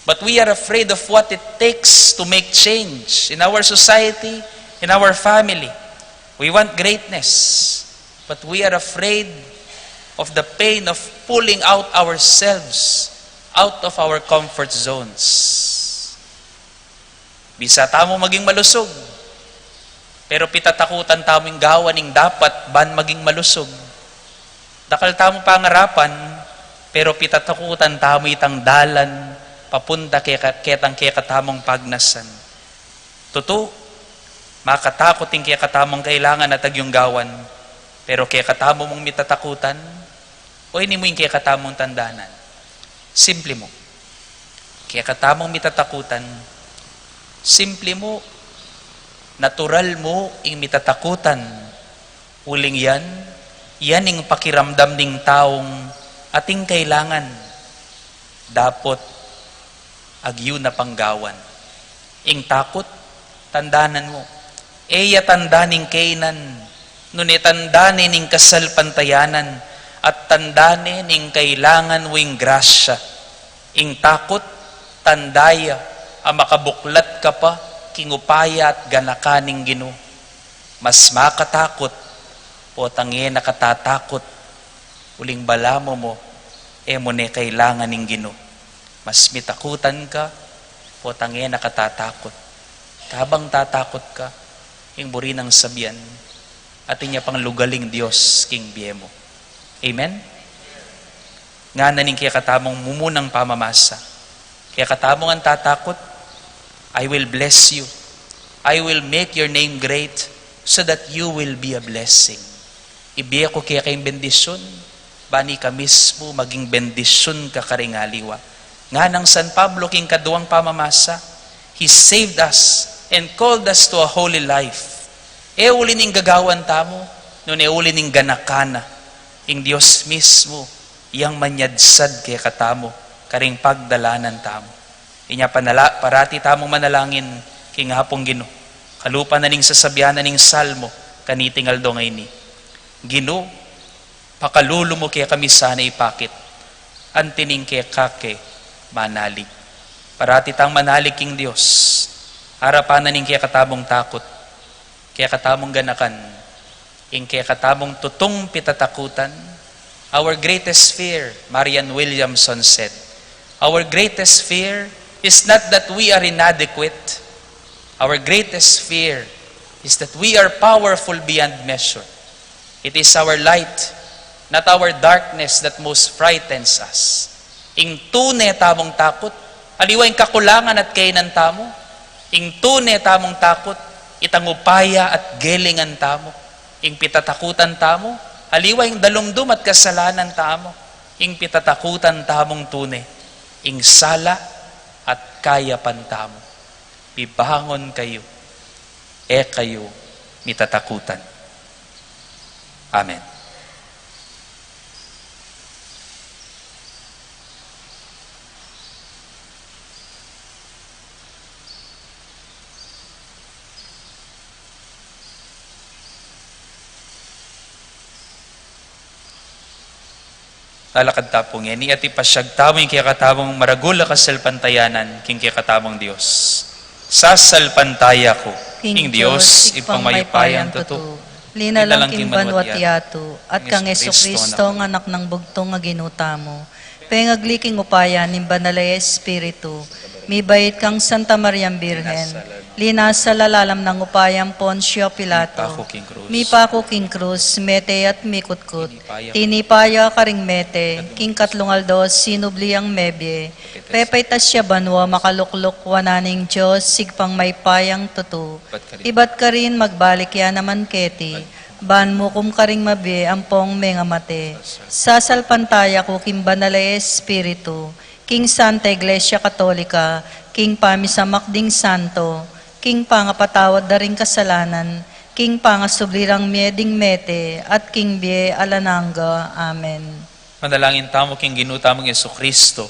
but we are afraid of what it takes to make change in our society, in our family. We want greatness, but we are afraid of the pain of pulling out ourselves out of our comfort zones. Bisa tamo maging malusog, pero pitatakutan taming gawaning dapat ban maging malusog. Dakal tamo pangarapan, pero pitatakutan tamo itang dalan papunta ketang kaya katamong pagnasan. Totoo, makatakot yung kaya katamong kailangan at yung gawan, pero kaya katamo mong mitatakutan, o ini mo yung kaya katamong tandanan. Simple mo. Kaya katamong mitatakutan, simple mo, natural mo yung mitatakutan. Uling yan yung pakiramdam ng taong ating kailangan. Dapot agyo na panggawan. Ing takot, tandanan mo. Eya tandaning kainan, nuni tandanin ning kasal pantayanan, at tandanin ning kailangan wing grasya. Ing takot, tandaya, ang makabuklat ka pa, kingupaya at ganakaning Ginoo. Mas makatakot, po tangye nakatatakot, uling balamo mo, mo ne kailangan ning Ginoo. Mas mitakutan ka, po tangye nakatatakot. Habang tatakot ka, yung buri ng sabian, at inya pang lugaling Diyos, king biye mo. Amen? Nga naning kaya katamong mumunang pamamasa. Kaya katamong ang tatakot, I will bless you. I will make your name great so that you will be a blessing. Ibiya ko kaya kayong bendisyon, bani ka mismo maging bendisyon ka karingaliwa. Nga ng San Pablo king kaduang pamamasa, He saved us and called us to a holy life. Uli ning gagawan tamo, nun uli ning ganakana, ing Diyos mismo, iyang manyadsad kaya katamo, karing pagdalanan tamo. Inya parati tamong manalangin, king hapong Ginoo. Kalupa na ning sasabihan na ning salmo, kanitingal do ngay ni. Ginoo, pakalulo mo kaya kami sana ipakit, antining kaya kake, manalig. Parati tang manalig king Diyos. Harapan na ning kaya katamong takot. Kaya katamong ganakan. Ing kaya katamong tutong pitatakutan. Our greatest fear, Marian Williamson said, our greatest fear is not that we are inadequate. Our greatest fear is that we are powerful beyond measure. It is our light, not our darkness, that most frightens us. Ing tune tamong takot, aliwa yung kakulangan at kainan tamo. Ing tune tamong takot, itangupaya at gelingan tamo, ing pitatakutan tamo, haliwa ing dalumdum at kasalanan tamo, ing pitatakutan tamong tune, ing sala at kayapan tamo. Bibangon kayo, kayo mitatakutan. Amen. Lalakad tapong yan, at ipasyag tamong kaya katamong maragula kasalpantayanan, king kaya katamong Diyos. Sasalpantaya ko, king Diyos, ipangmaypayang totoo. Linalang king banwat yato, at kang Jesucristo, ang anak ng bugtong nga ginuta mo. Pengagli king upaya, ning banalay Espiritu, mibait kang Santa Mariam Birhen, linasa lalalam ng upayang Poncio Pilato, mipako king krus, mete at mikutkut, tinipaya karing mete, king katlungaldos, sinubli ang mebye, pepaitas siya banwa, makalukluk, wananing Diyos, sigpang may payang tutu, ibat ka rin magbalik yan naman keti, ban mo kum karing mabi, ampong menga mate, sasalpantaya ko kim banalay Espiritu, King Santa Iglesia Katolika, King Pamisamakding Santo, King Pangapatawad daring kasalanan, King Pangasublirang Mieding Mete, at King Bie Alananga. Amen. Manalangin tamo king ginutamong Jesucristo,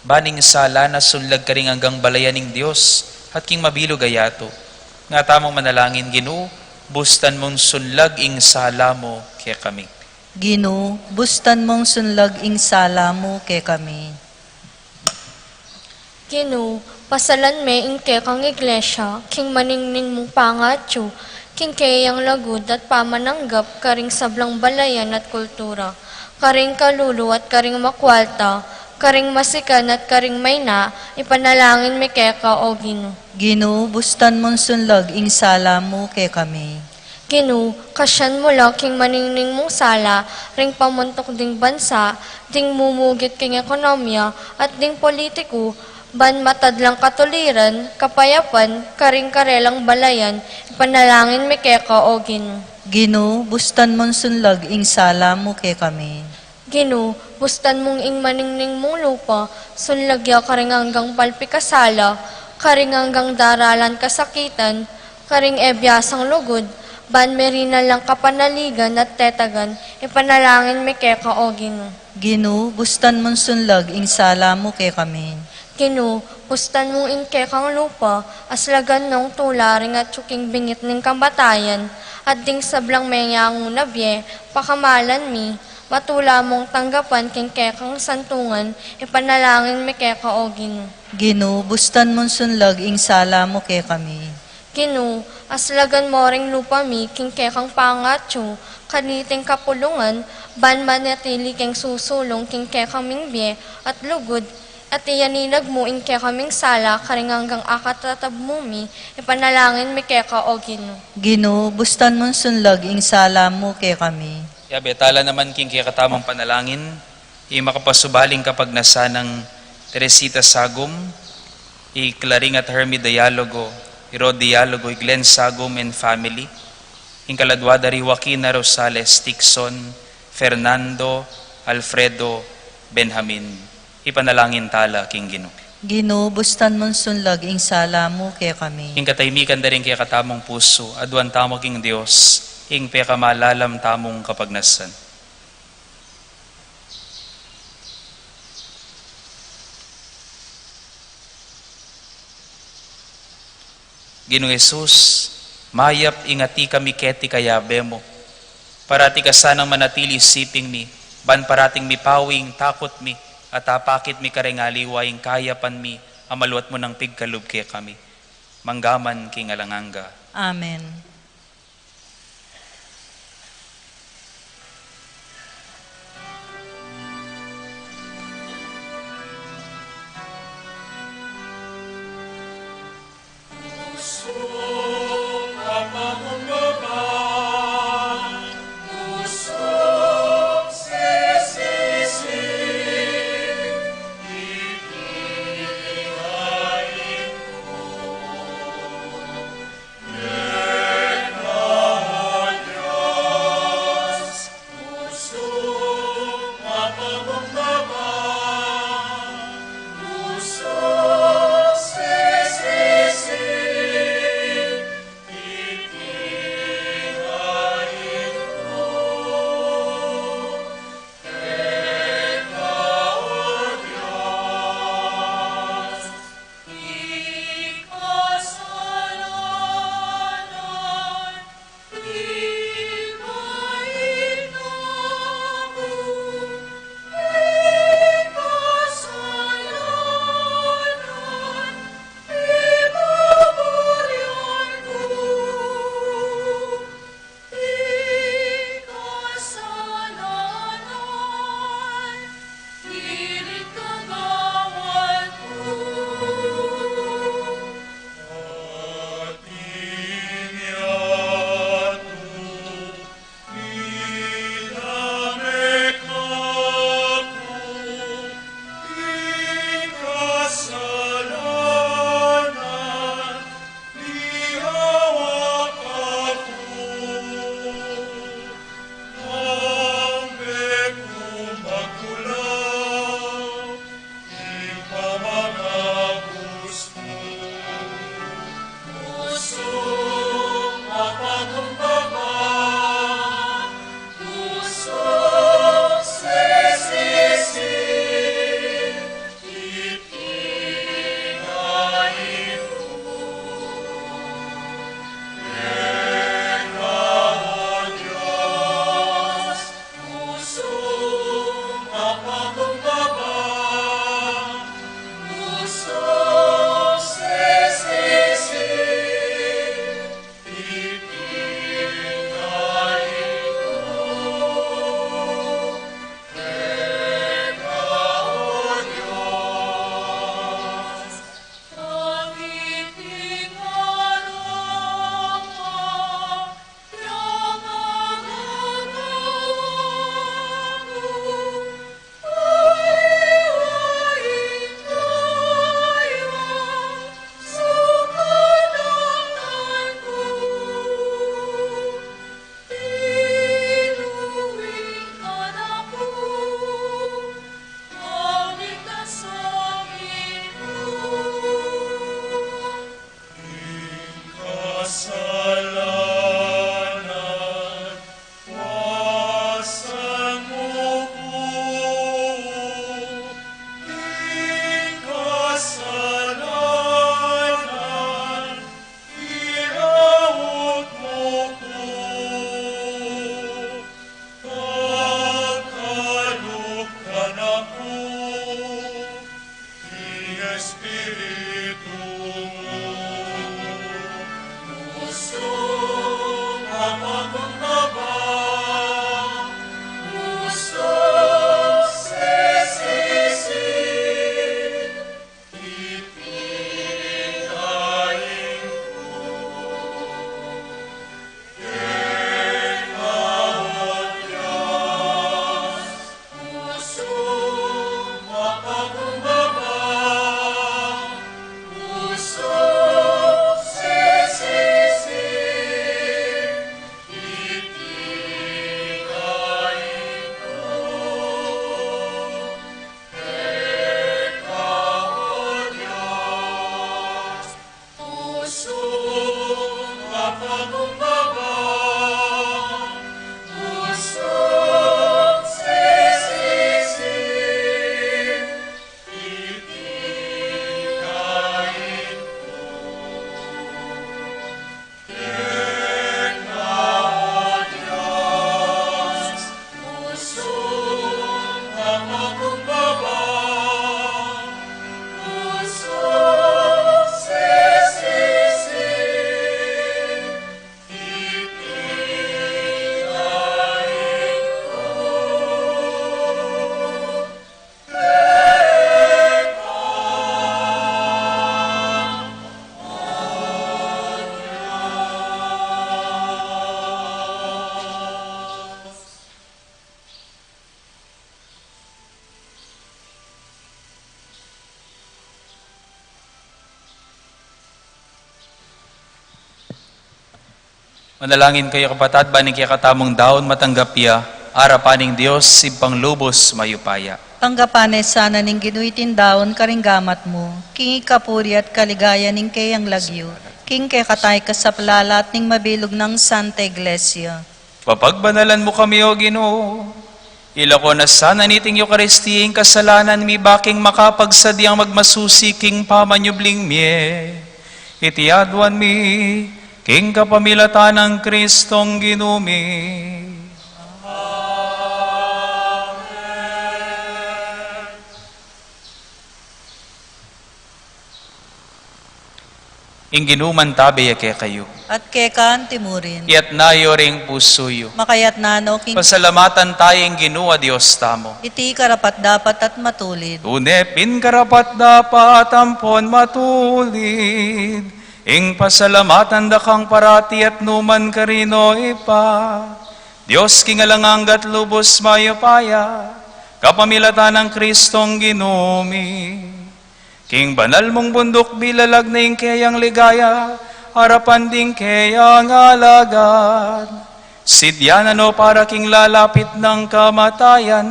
baning sala na sunlag ka rin hanggang balayaning Diyos, at king mabilog ayato. Nga tamong manalangin ginu, bustan mong sunlag ing sala mo kaya kami. Ginu, bustan mong sunlag ing sala mo ke kami. Ginu, pasalan me inke kang iglesia, king maningning mong pangatyo, king kayang lagud at pamananggap, karing sablang balayan at kultura, karing kalulu at karing makwalta, karing masikan at karing mayna, ipanalangin me keka o Ginu. Ginu, bustan mong sunlag ing sala mo ke kami. Ginu, kasyan mo lang king maningning mong sala, ring pamuntok ding bansa, ding mumugit king ekonomiya, at ding politiko, ban matadlang katuliran, kapayapan, karing karelang balayan, ipanalangin mi keka o Ginu. Ginu, bustan mong sunlag ing sala mo ke kami. Ginu, bustan mong ing maningning mong lupa, sunlagya karing hanggang palpikasala, karing hanggang daralan kasakitan, karing ebyasang lugod, ban merina lang kapanaligan at tetagan, ipanalangin mi keka o Ginu. Ginu, bustan mong sunlag ing sala mo ke kami. Ginu, pustan mong inke kang lupa, aslagan nung tularing at tsuking bingit ng kambatayan, at ding sablang mayang unabye, pakamalan mi, matula mong tanggapan king kekang santungan, ipanalangin mi keka o Ginu. Ginu, bustan mong sunlag ing sala mo ke kami. Ginu, aslagan mo ring lupa mi, king kekang pangatyo, kaniting kapulungan, ban manatili king susulong, king kekang mingbye, at lugod, at iyaninag mo in kaya kaming sala, karing hanggang akatatab mo mi, ipanalangin mi keka o Ginu. Ginu, bustan mong sunlag ing sala mo ke kami. Betala naman king kaya katamang panalangin, makapasubaling kapag nasa ng Teresita Sagum, Claring at Hermi Dialogo, Rod Dialogo, Glenn Sagum and family, Kaladwada Joaquina Rosales Tixon, Fernando, Alfredo, Benjamin. Ipanalangin tala king Ginu. Ginu, bustan mong sunlag ing sala mo ke kami. Ing kataymikan da rin kaya katamong puso, aduan tamo king Diyos, ing pekamalalam tamong kapagnasan. Ginu Jesus, mayap ingati kami keti kayabe mo, parati ka sanang manatili siping mi, ban parating mi pawing takot mi, at apakit mi karengaliwaing kayapan mi, amaluat mo ng pigkalub kaya kami. Manggaman king alanganga. Amen. Yeah. Manalangin kayo kapatad, baning kaya katamong daon matanggapya, arapaning Diyos, sibpang lubos mayupaya. Tanggapanes sana ning ginuitin daon karinggamat mo, king ikapuri at kaligaya ning kayang lagyo, king kay katay kasaplalat ning mabilog ng Santa Iglesia. Papagbanalan mo kami, O Ginoo. Ilako na sana niting Eukaristiyeng kasalanan mi baking makapagsadyang magmasusi king pamanyubling mie. Itiadwan mi king kapamilatan ng Kristong ginumi. Inginuman tabi ke kayo. At kekan timurin, Iyat nayo ring pusuyo. makayat nano king Pasalamatan tayong ginua Diyos tamo. iti karapat dapat at matulid. Tunepin karapat dapat ampon matulid. Ing pasalamatan dakang parati at numan karino ipa. Diyos kingalanganggat lubos mayupaya. Kapamilatan ng Kristong ginumi. King banal mong bundok bilalag na ing kayang ligaya. Harapan ding kayang alagad. Sidyan ano para king lalapit ng kamatayan.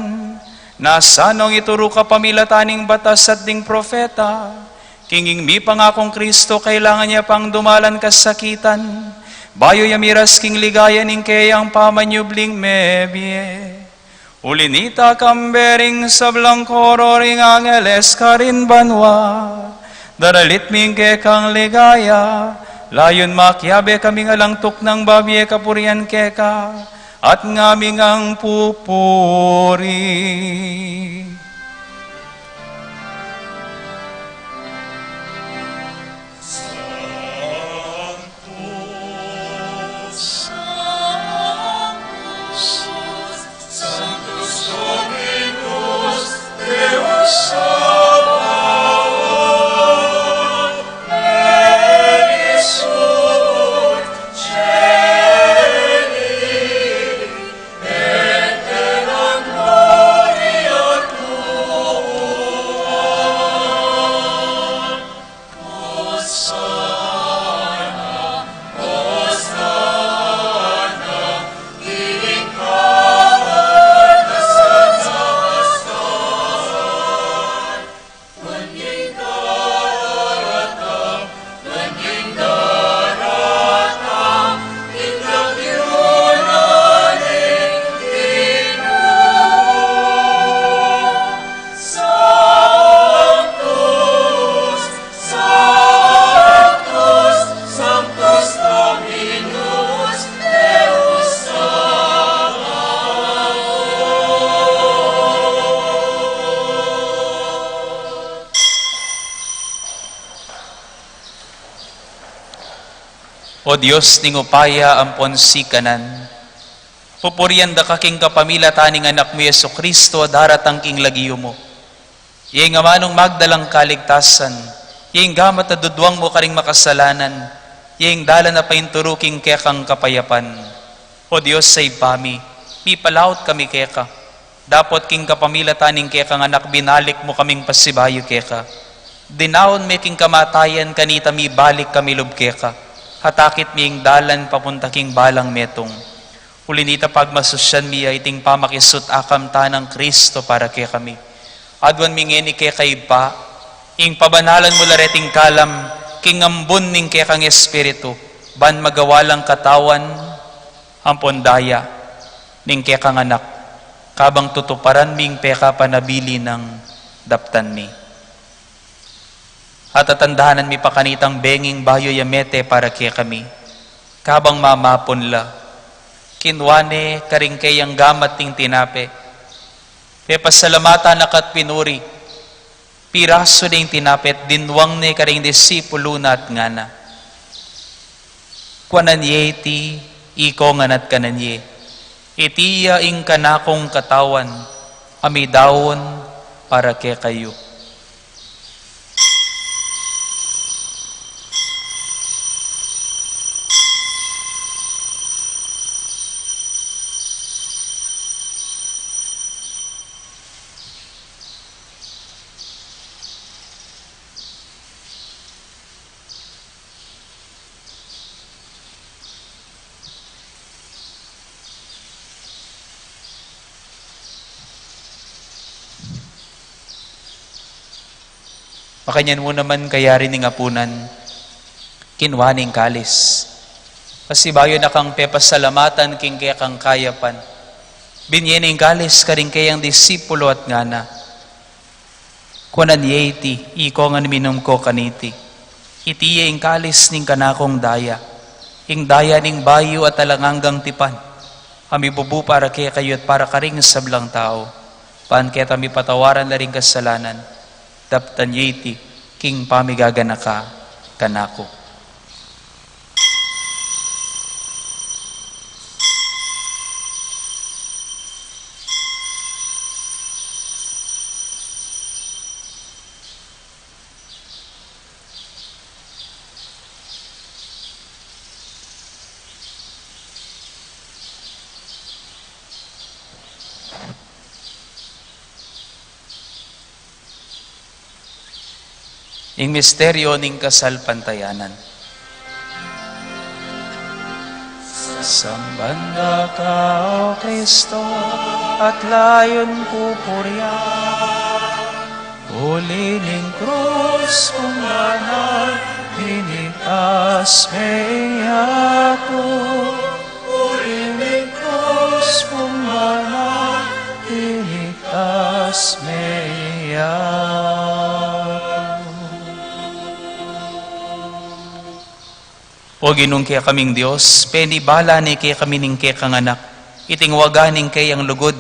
Nasanong ituro ka pamilataning batas at ding profeta. Kinging mi pangakong Kristo, kailangan niya pang dumalan kasakitan. Bayo yamiras king ligaya ning kayang pamanyubling mebie. Ulinita kambering sa blangkoro ring angeles karin banwa. Daralit mingke kang ligaya. Layon makyabe kaming alangtok ng babye kapurian keka. At ngaming ang pupuri. O Diyos ning upaya ampon sikanan. Pupurian da kaking kapamila taning anak mo Yesu Kristo daratang king lagiyo mo. Iyeng amanong magdalang kaligtasan. Iyeng gamat na dudwang mo karing makasalanan. Iyeng dala na painturo king kekang kapayapan. O Diyos say pami, mi palaot kami keka. Dapot king kapamila taning kekang anak binalik mo kaming pasibayo keka. Dinaon me king kamatayan kanita mi balik kami lub keka. Hatakit miyeng dalan papunta king balang metong. Ulinita pagmasusyan miya iting pamakisut akam tanang Kristo para kay kami. Adwan mingeni kay kay pa, ing pabanalan mo lareting kalam, king ambun ning kay kang espiritu, ban magawalang katawan, ampon daya, ning kay kang anak, kabang tutuparan ming peka panabili ng daptan mi. At tatandahanan mi pakanitang benging bayo yamete para kay kami. Kabang mamapon la, kinwane karing kayang gamat ting tinape. Pe pasalamata nakat pinuri, piraso ding tinapet, dinwang ni karing disipulo na at ngana. Kwanan yeti, iko nganat kananye. Itiya ing kanakong katawan, amidawon para kay kayo. Makanyan mo naman kaya rin ng apunan, kinwaning kalis. Kasi bayo na kang pepasalamatan king kaya kang kayapan. Binyening kalis ka rin kayang disipulo at ngana. Kunan yeti, iko nga minum ko kaniti. Itiye ing kalis ning kanakong daya. Ing daya ning bayo at alanganggang tipan. Kami bubu para kaya kayo at para karing sablang tao. Paan kaya kami patawaran na rin kasalanan. Daptan yeti, king pamigagana ka, kanako. Ing misteryo ning kasal pantayanan. Sambanda ka, O Kristo, at layon pupurya. Uli ning krus kung banal, initas meyato. Uli ning krus kung banal, initas meyato. O ginung kaya kaming Diyos, penibala ni kaya kami ning kaya kang anak, itingwaganing kayang lugod,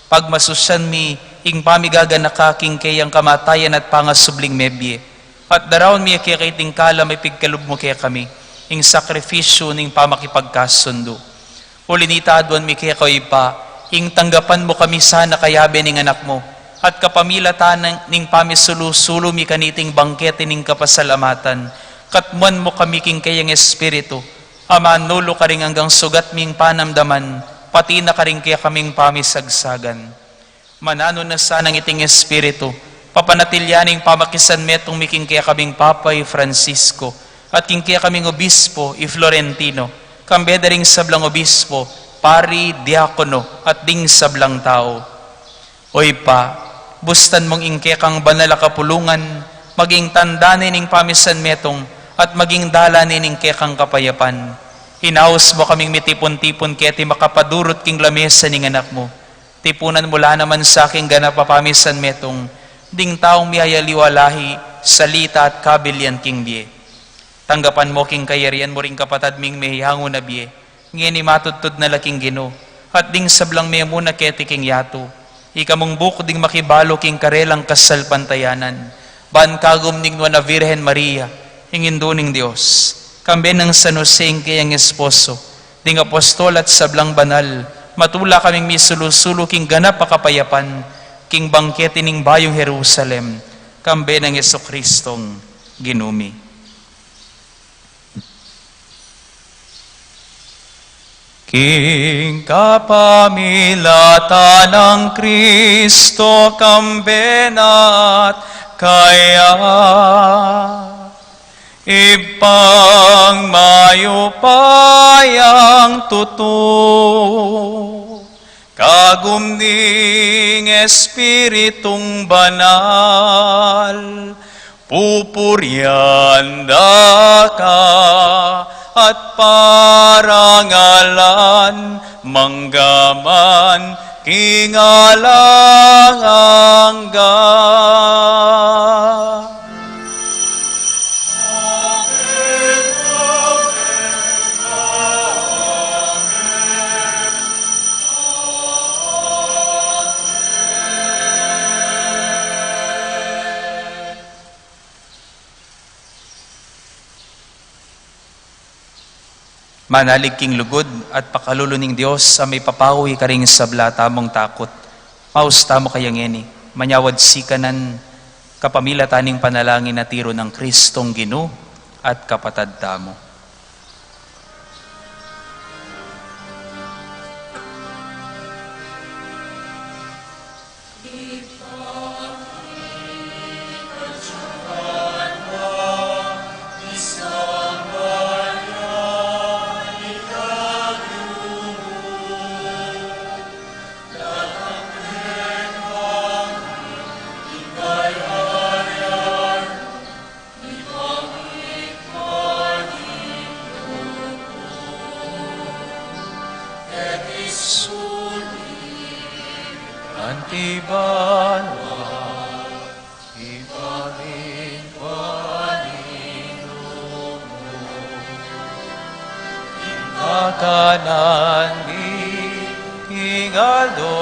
pagmasusyan mi, ing pamigaganak aking kayang kamatayan at pangasubling mebye, at daraon mi kaya kay tingkala may pigkalub mo kaya kami, ing sakripisyo ning pamakipagkasundo. O linitadwan mi kaya kayo pa, ing tanggapan mo kami sana kayabe ning anak mo, at kapamilatan ning pamisulu-sulu mi kaniting bangkete ning kapasalamatan, katmuan mo kami king kayang espiritu, amanulo ka rin hanggang sugat ming panamdaman, pati na ka rin kaya kaming pamisagsagan. Manano na sanang iting espiritu, papanatilyaning pamakisan metong miking kaya kaming Papay Francisco, at king kaya kaming obispo, i Florentino, kambeda ring sablang obispo, pari, diakono, at ding sablang tao. Oy pa, bustan mong ingke kang banal kapulungan, maging tandanin ning pamisan metong, at maging dalanin ning kekang kapayapan. Hinaos mo kaming mitipon-tipon keti makapadurot king lamesa ning anak mo. Tipunan mula naman sa aking ganap papamisan metong, ding taong miyayaliwalahi, salita at kabilyan king biye. Tanggapan mo king kayarian mo ring kapatad ming mehihango na biye, ngeni matutod na laking Gino, at ding sablang may muna keti king yato. Ikamong bukod ding makibalo king karelang kasal pantayanan, ban kagum ning na Virgen Maria, hinginduning Diyos, kambe ng San Jose kayang esposo, ding apostol at sablang banal, matula kaming misulu-sulu king ganap pakapayapan, king bangkete ning bayong Jerusalem, kambe ng Jesucristong ginumi. King kapamilatan ng Kristo, kambe na't kaya ipang mayupayang tuto, kagumning Espiritong banal, pupuryan da ka at parangalan, manggaman kingalangga. Manalig king lugod at pakaluluning Diyos sa may papawi karing sabla tamong takot. Mausta mo kayang eni, manyawad sikanan, kapamilataning panalangin na tiro ng Kristong Gino at kapatad tamo. Antiban, iparin Panginoon mo. Kakanan ni Aldo,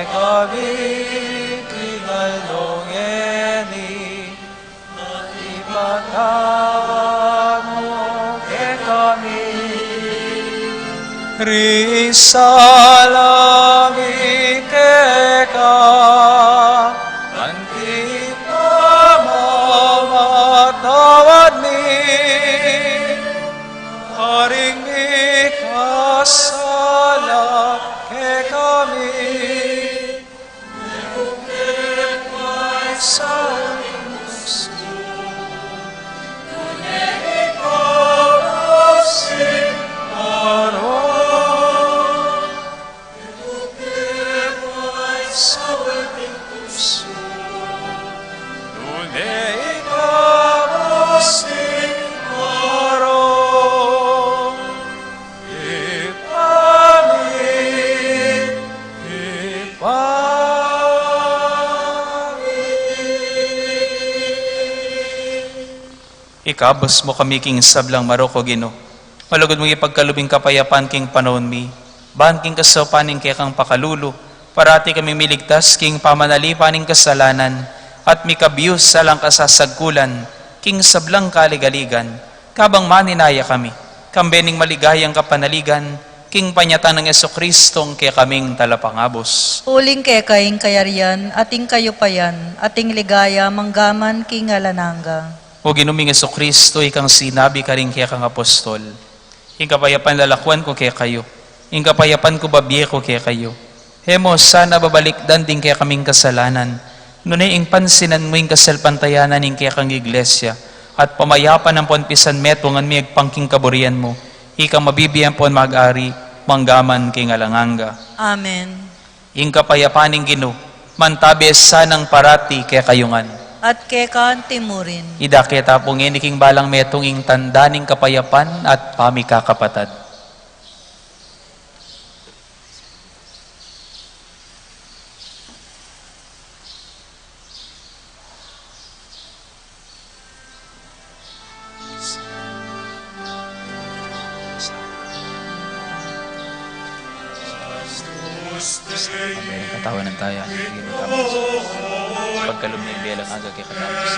kami Aldo ngeni, ibatamo kami. Risalami keka, anti pamamatawad ni, haring ikasala ke kami. Sa puso, ngunit ikaw si Aron. Ngunit sa ating puso, ngunit ikaw si Aron. Ikabos mo kami king sablang maroko Gino. Malugod mong ipagkalubing kapayapan king panahon mi. Bahan king kasapaning kaya kang pakalulo. Parati kami miligtas king pamanalipaning kasalanan. At mikabiyos salang kasasagkulan king sablang kaligaligan. Kabang maninaya kami. Kambening maligayang kapanaligan. King panyatan ng Esokraistong kaya kaming talapangabos. Uling kay kaing kayarian, ating kayupayan, ating ligaya, manggaman king alananga. O ginuming Esokristo, ikang sinabi ka rin kaya kang apostol. Ing kapayapan lalakwan ko kaya kayo. Ing kapayapan ko babiye ko kaya kayo. Hemo, sana babalikdan din kaya kaming kasalanan. Nunay ing pansinan mo ing kasalpantayanan ing kaya kang iglesia. At pamayapan ng ponpisan metungan mi agpangking kaburian mo. Ikang mabibiyan pon mag-ari, manggaman king alanganga. Amen. Ing kapayapaning Gino, mantabes sanang parati kaya kayungan. At kekan timurin. Ida kita pong iniking balang metong ing tandaning kapayapan at pamikakapatad. May katawanan tayo. Pagkalum na yung belang aga kaya katapos.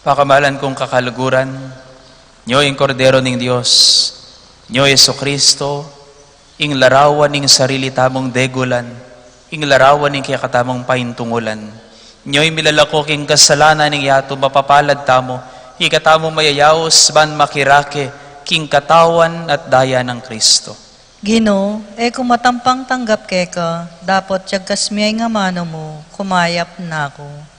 Pakamalan kong kakaluguran, Nyo ing kordero ning Dios, Nyo Jesucristo, ing larawan ning sarili tamong degulan, ing larawan ning kaya katamong paintungulan. Nyo'y milalako king kasalanan ning yato mapapalad tamo, ikatamo mayayaos ban makirake, king katawan at daya ng Kristo. Gino, kung matampang tanggap keka, dapat tiyag kasmiyay nga mano mo, kumayap na ako.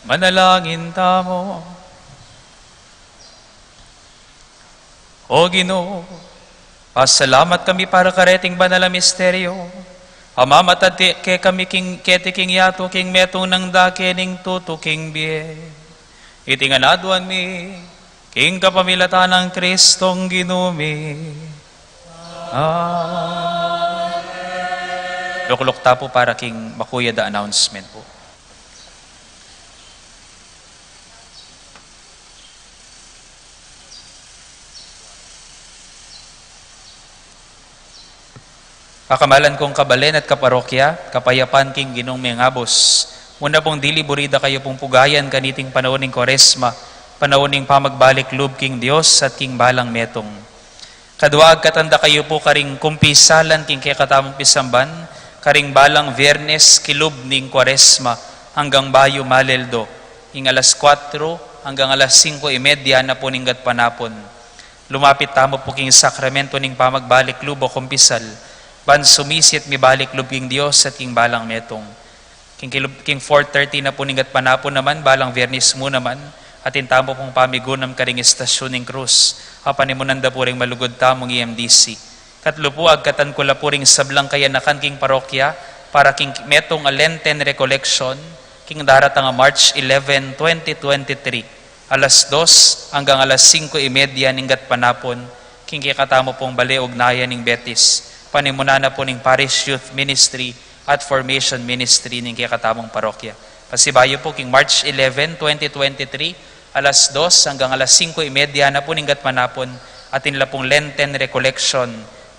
Manalangin tamo. O Ginoo, pasalamat kami para kareting banal na misteryo. Amamat ke kami king yato king metong nang dake ning tuto king biye. iti nga naduan mi, king kapamilatan ng Kristong ginumi. Luklukta po para king makuya da announcement po. Pakamalan kong kabalen at kaparokya, kapayapan king ginong mengabos. Muna pong dili burida kayo pong pugayan kaniting panahon ng Koresma, panahon ng pamagbalik loob king Dios at king balang metong. Kaduag katanda kayo po karing kumpisalan king kaya katamong pisamban, karing balang Viernes kilub ning Koresma hanggang bayo maleldo, ing alas 4 hanggang alas 5:30 na po ninggat panapon. Lumapit tamo po king sakramento ning pamagbalik loob o kumpisal, ban sumisit mi balik loob king Dios at king balang metong. King 4:30 na po ninggat panapon naman, balang Viernes mo naman, atin tamo pong pamigunam karing istasyon ng krus, apanimunan da po ring malugod tamong EMDC. Katlupuag katan ko la po ring sablang kayanakan king parokya, para king metong Lenten Recollection, king daratang March 11, 2023, alas 2 hanggang alas 5:30 ninggat panapon, king kikatamo pong baleugnayan ning Betis, panimuna na po ning Parish Youth Ministry at Formation Ministry ning kikatamong parokya. Pasibayo po king March 11, 2023, alas 2 hanggang alas 5:30 na po ninggat manapon, atin la pong Lenten Recollection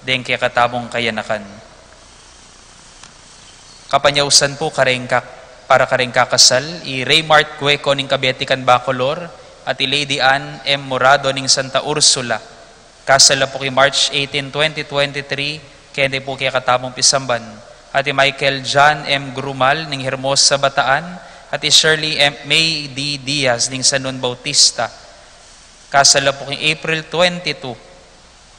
din kikatamong kayanakan. Kapanyausan po para karing kakasal, i Raymart Cueco ning Kabetikan Bacolor at i Lady Ann M. Morado ning Santa Ursula. Kasal la po kay March 18, 2023, kaya po kikatamong pisamban. At Michael John M. Grumal ning Hermosa Bataan, at Shirley M. May D. Diaz ning Sanon Bautista. Kasal po king April 22,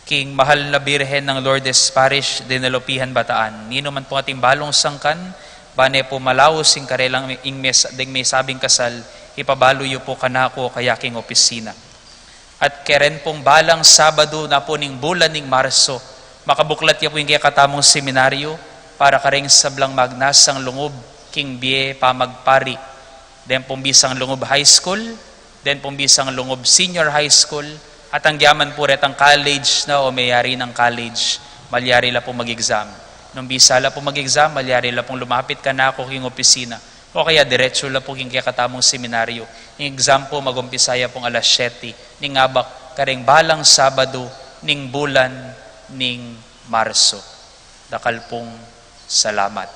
king Mahal na Birhen ng Lourdes Parish, Dinalopihan, Bataan. Nino man po ating balong sangkan, bane po malawos sing karelang ing may sabing kasal, ipabaloyo po kanako kaya king opisina. At keren pong balang Sabado na po ning bulan ning Marso, makabuklat ya po yung kaya katamong seminaryo, para karing sablang magnasang lungob king Bie Pamagpari, den pong bisang lungob high school, den pong bisang lungob senior high school, at ang yaman po ret ang college na o mayari ng college, malyari la po mag-exam. Nung bisa la po mag-exam, malyari la pong lumapit ka na ako king opisina, o kaya diretso la po king kakatamong seminaryo. Yung exam po magumpisaya pong alas 7, ning abak karing balang Sabado ning bulan ning Marso. Dakal pong salamat.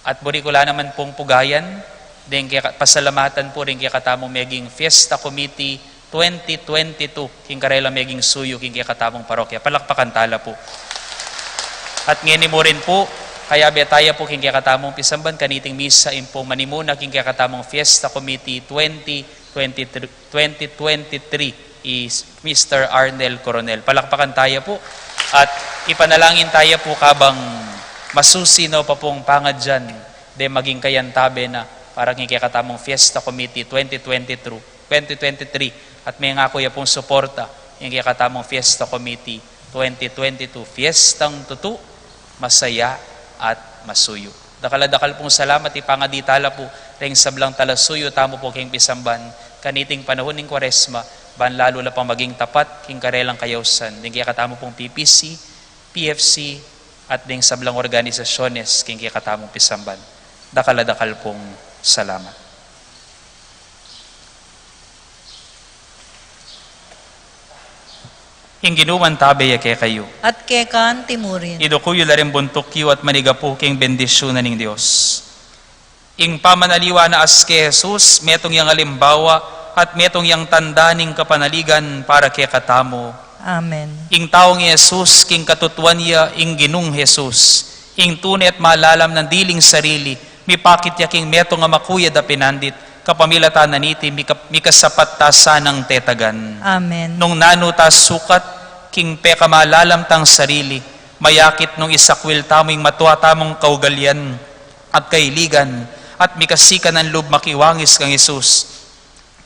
At burikula naman pong pugayan, din pasalamatan po rin kaya katamong meging Fiesta Committee 2022, king karela meging suyo, king kaya katamong parokya. Palakpakan tala po. At ngini mo rin po, kaya betaya po king kaya katamong pisamban, kaniting misa impo manimuna, king kaya katamong Fiesta Committee 2023 is Mr. Arnel Coronel. Palakpakan tayo po. At ipanalangin tayo po kabang masusinaw pa pong pangadyan de maging kayantabe na para king katamong Fiesta Committee 2023 at may nga kuya pong suporta yung katamong Fiesta Committee 2022. Fiestang tutu, masaya at masuyo. Dakal pong salamat ipangaditala po ring sablang talasuyo tamo po king pisamban kaniting panahon ng Kwaresma, ban lalo la pang maging tapat king karelang kayawsan din kaya katamo pong PPC, PFC at ding sablang organisasyones king kaya katamong pisamban. Dakal pong salamat. Ing ginuman tabe ya kay kayo. At kekan timurin. Idukuyo la rin buntukyo at manigapu king bendisyon ning Dios. Ing pamanaliwa na as kay Jesus, metong yang alimbawa at metong yang tanda ning kapanaligan para kay katamo. Amen. Ing taong Jesus, king katutuan niya, ing ginung Jesus, ing tunay at malalam ng diling sarili, mipakit ya king metong nga makuya da pinandit, kapamilatan na niti, mikasapat ta sanang tetagan. Amen. Nung nanutas sukat, king peka malalam tang sarili, mayakit nung isakwil tamong matuwa tamong kaugalyan at kailigan, at mikasikan ang loob makiwangis kang Jesus,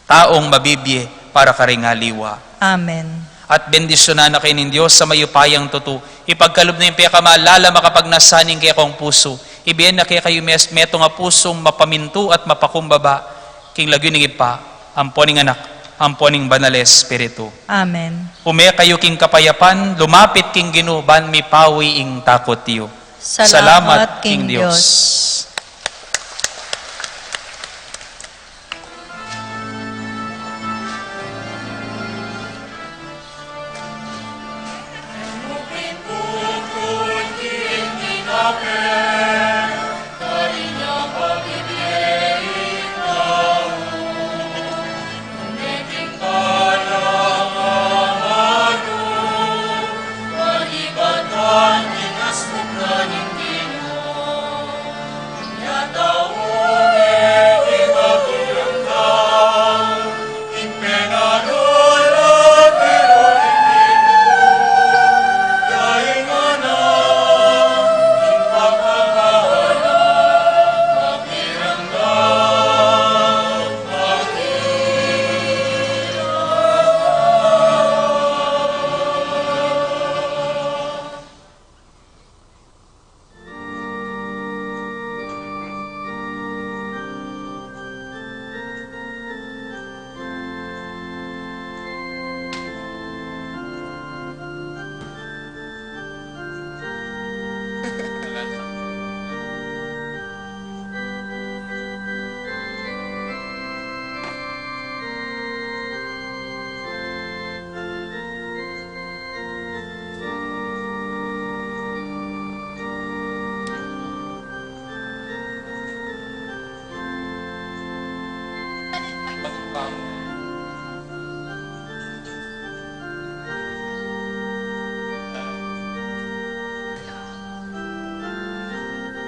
taong mabibye para karingaliwa. Amen. At bendisyonan na kayo ng Diyos sa mayupayang tutu. Ipagkalob na yung pekamalala makapagnasaning kaya kong puso. Ibiyan na kaya kayo meto nga pusong mapaminto at mapakumbaba. King lagyo ng ipa, amponing anak, amponing banal espiritu. Amen. Ume kayo king kapayapan, lumapit king ginuban, mi pawi ing takot tiyo. Salamat, King Diyos.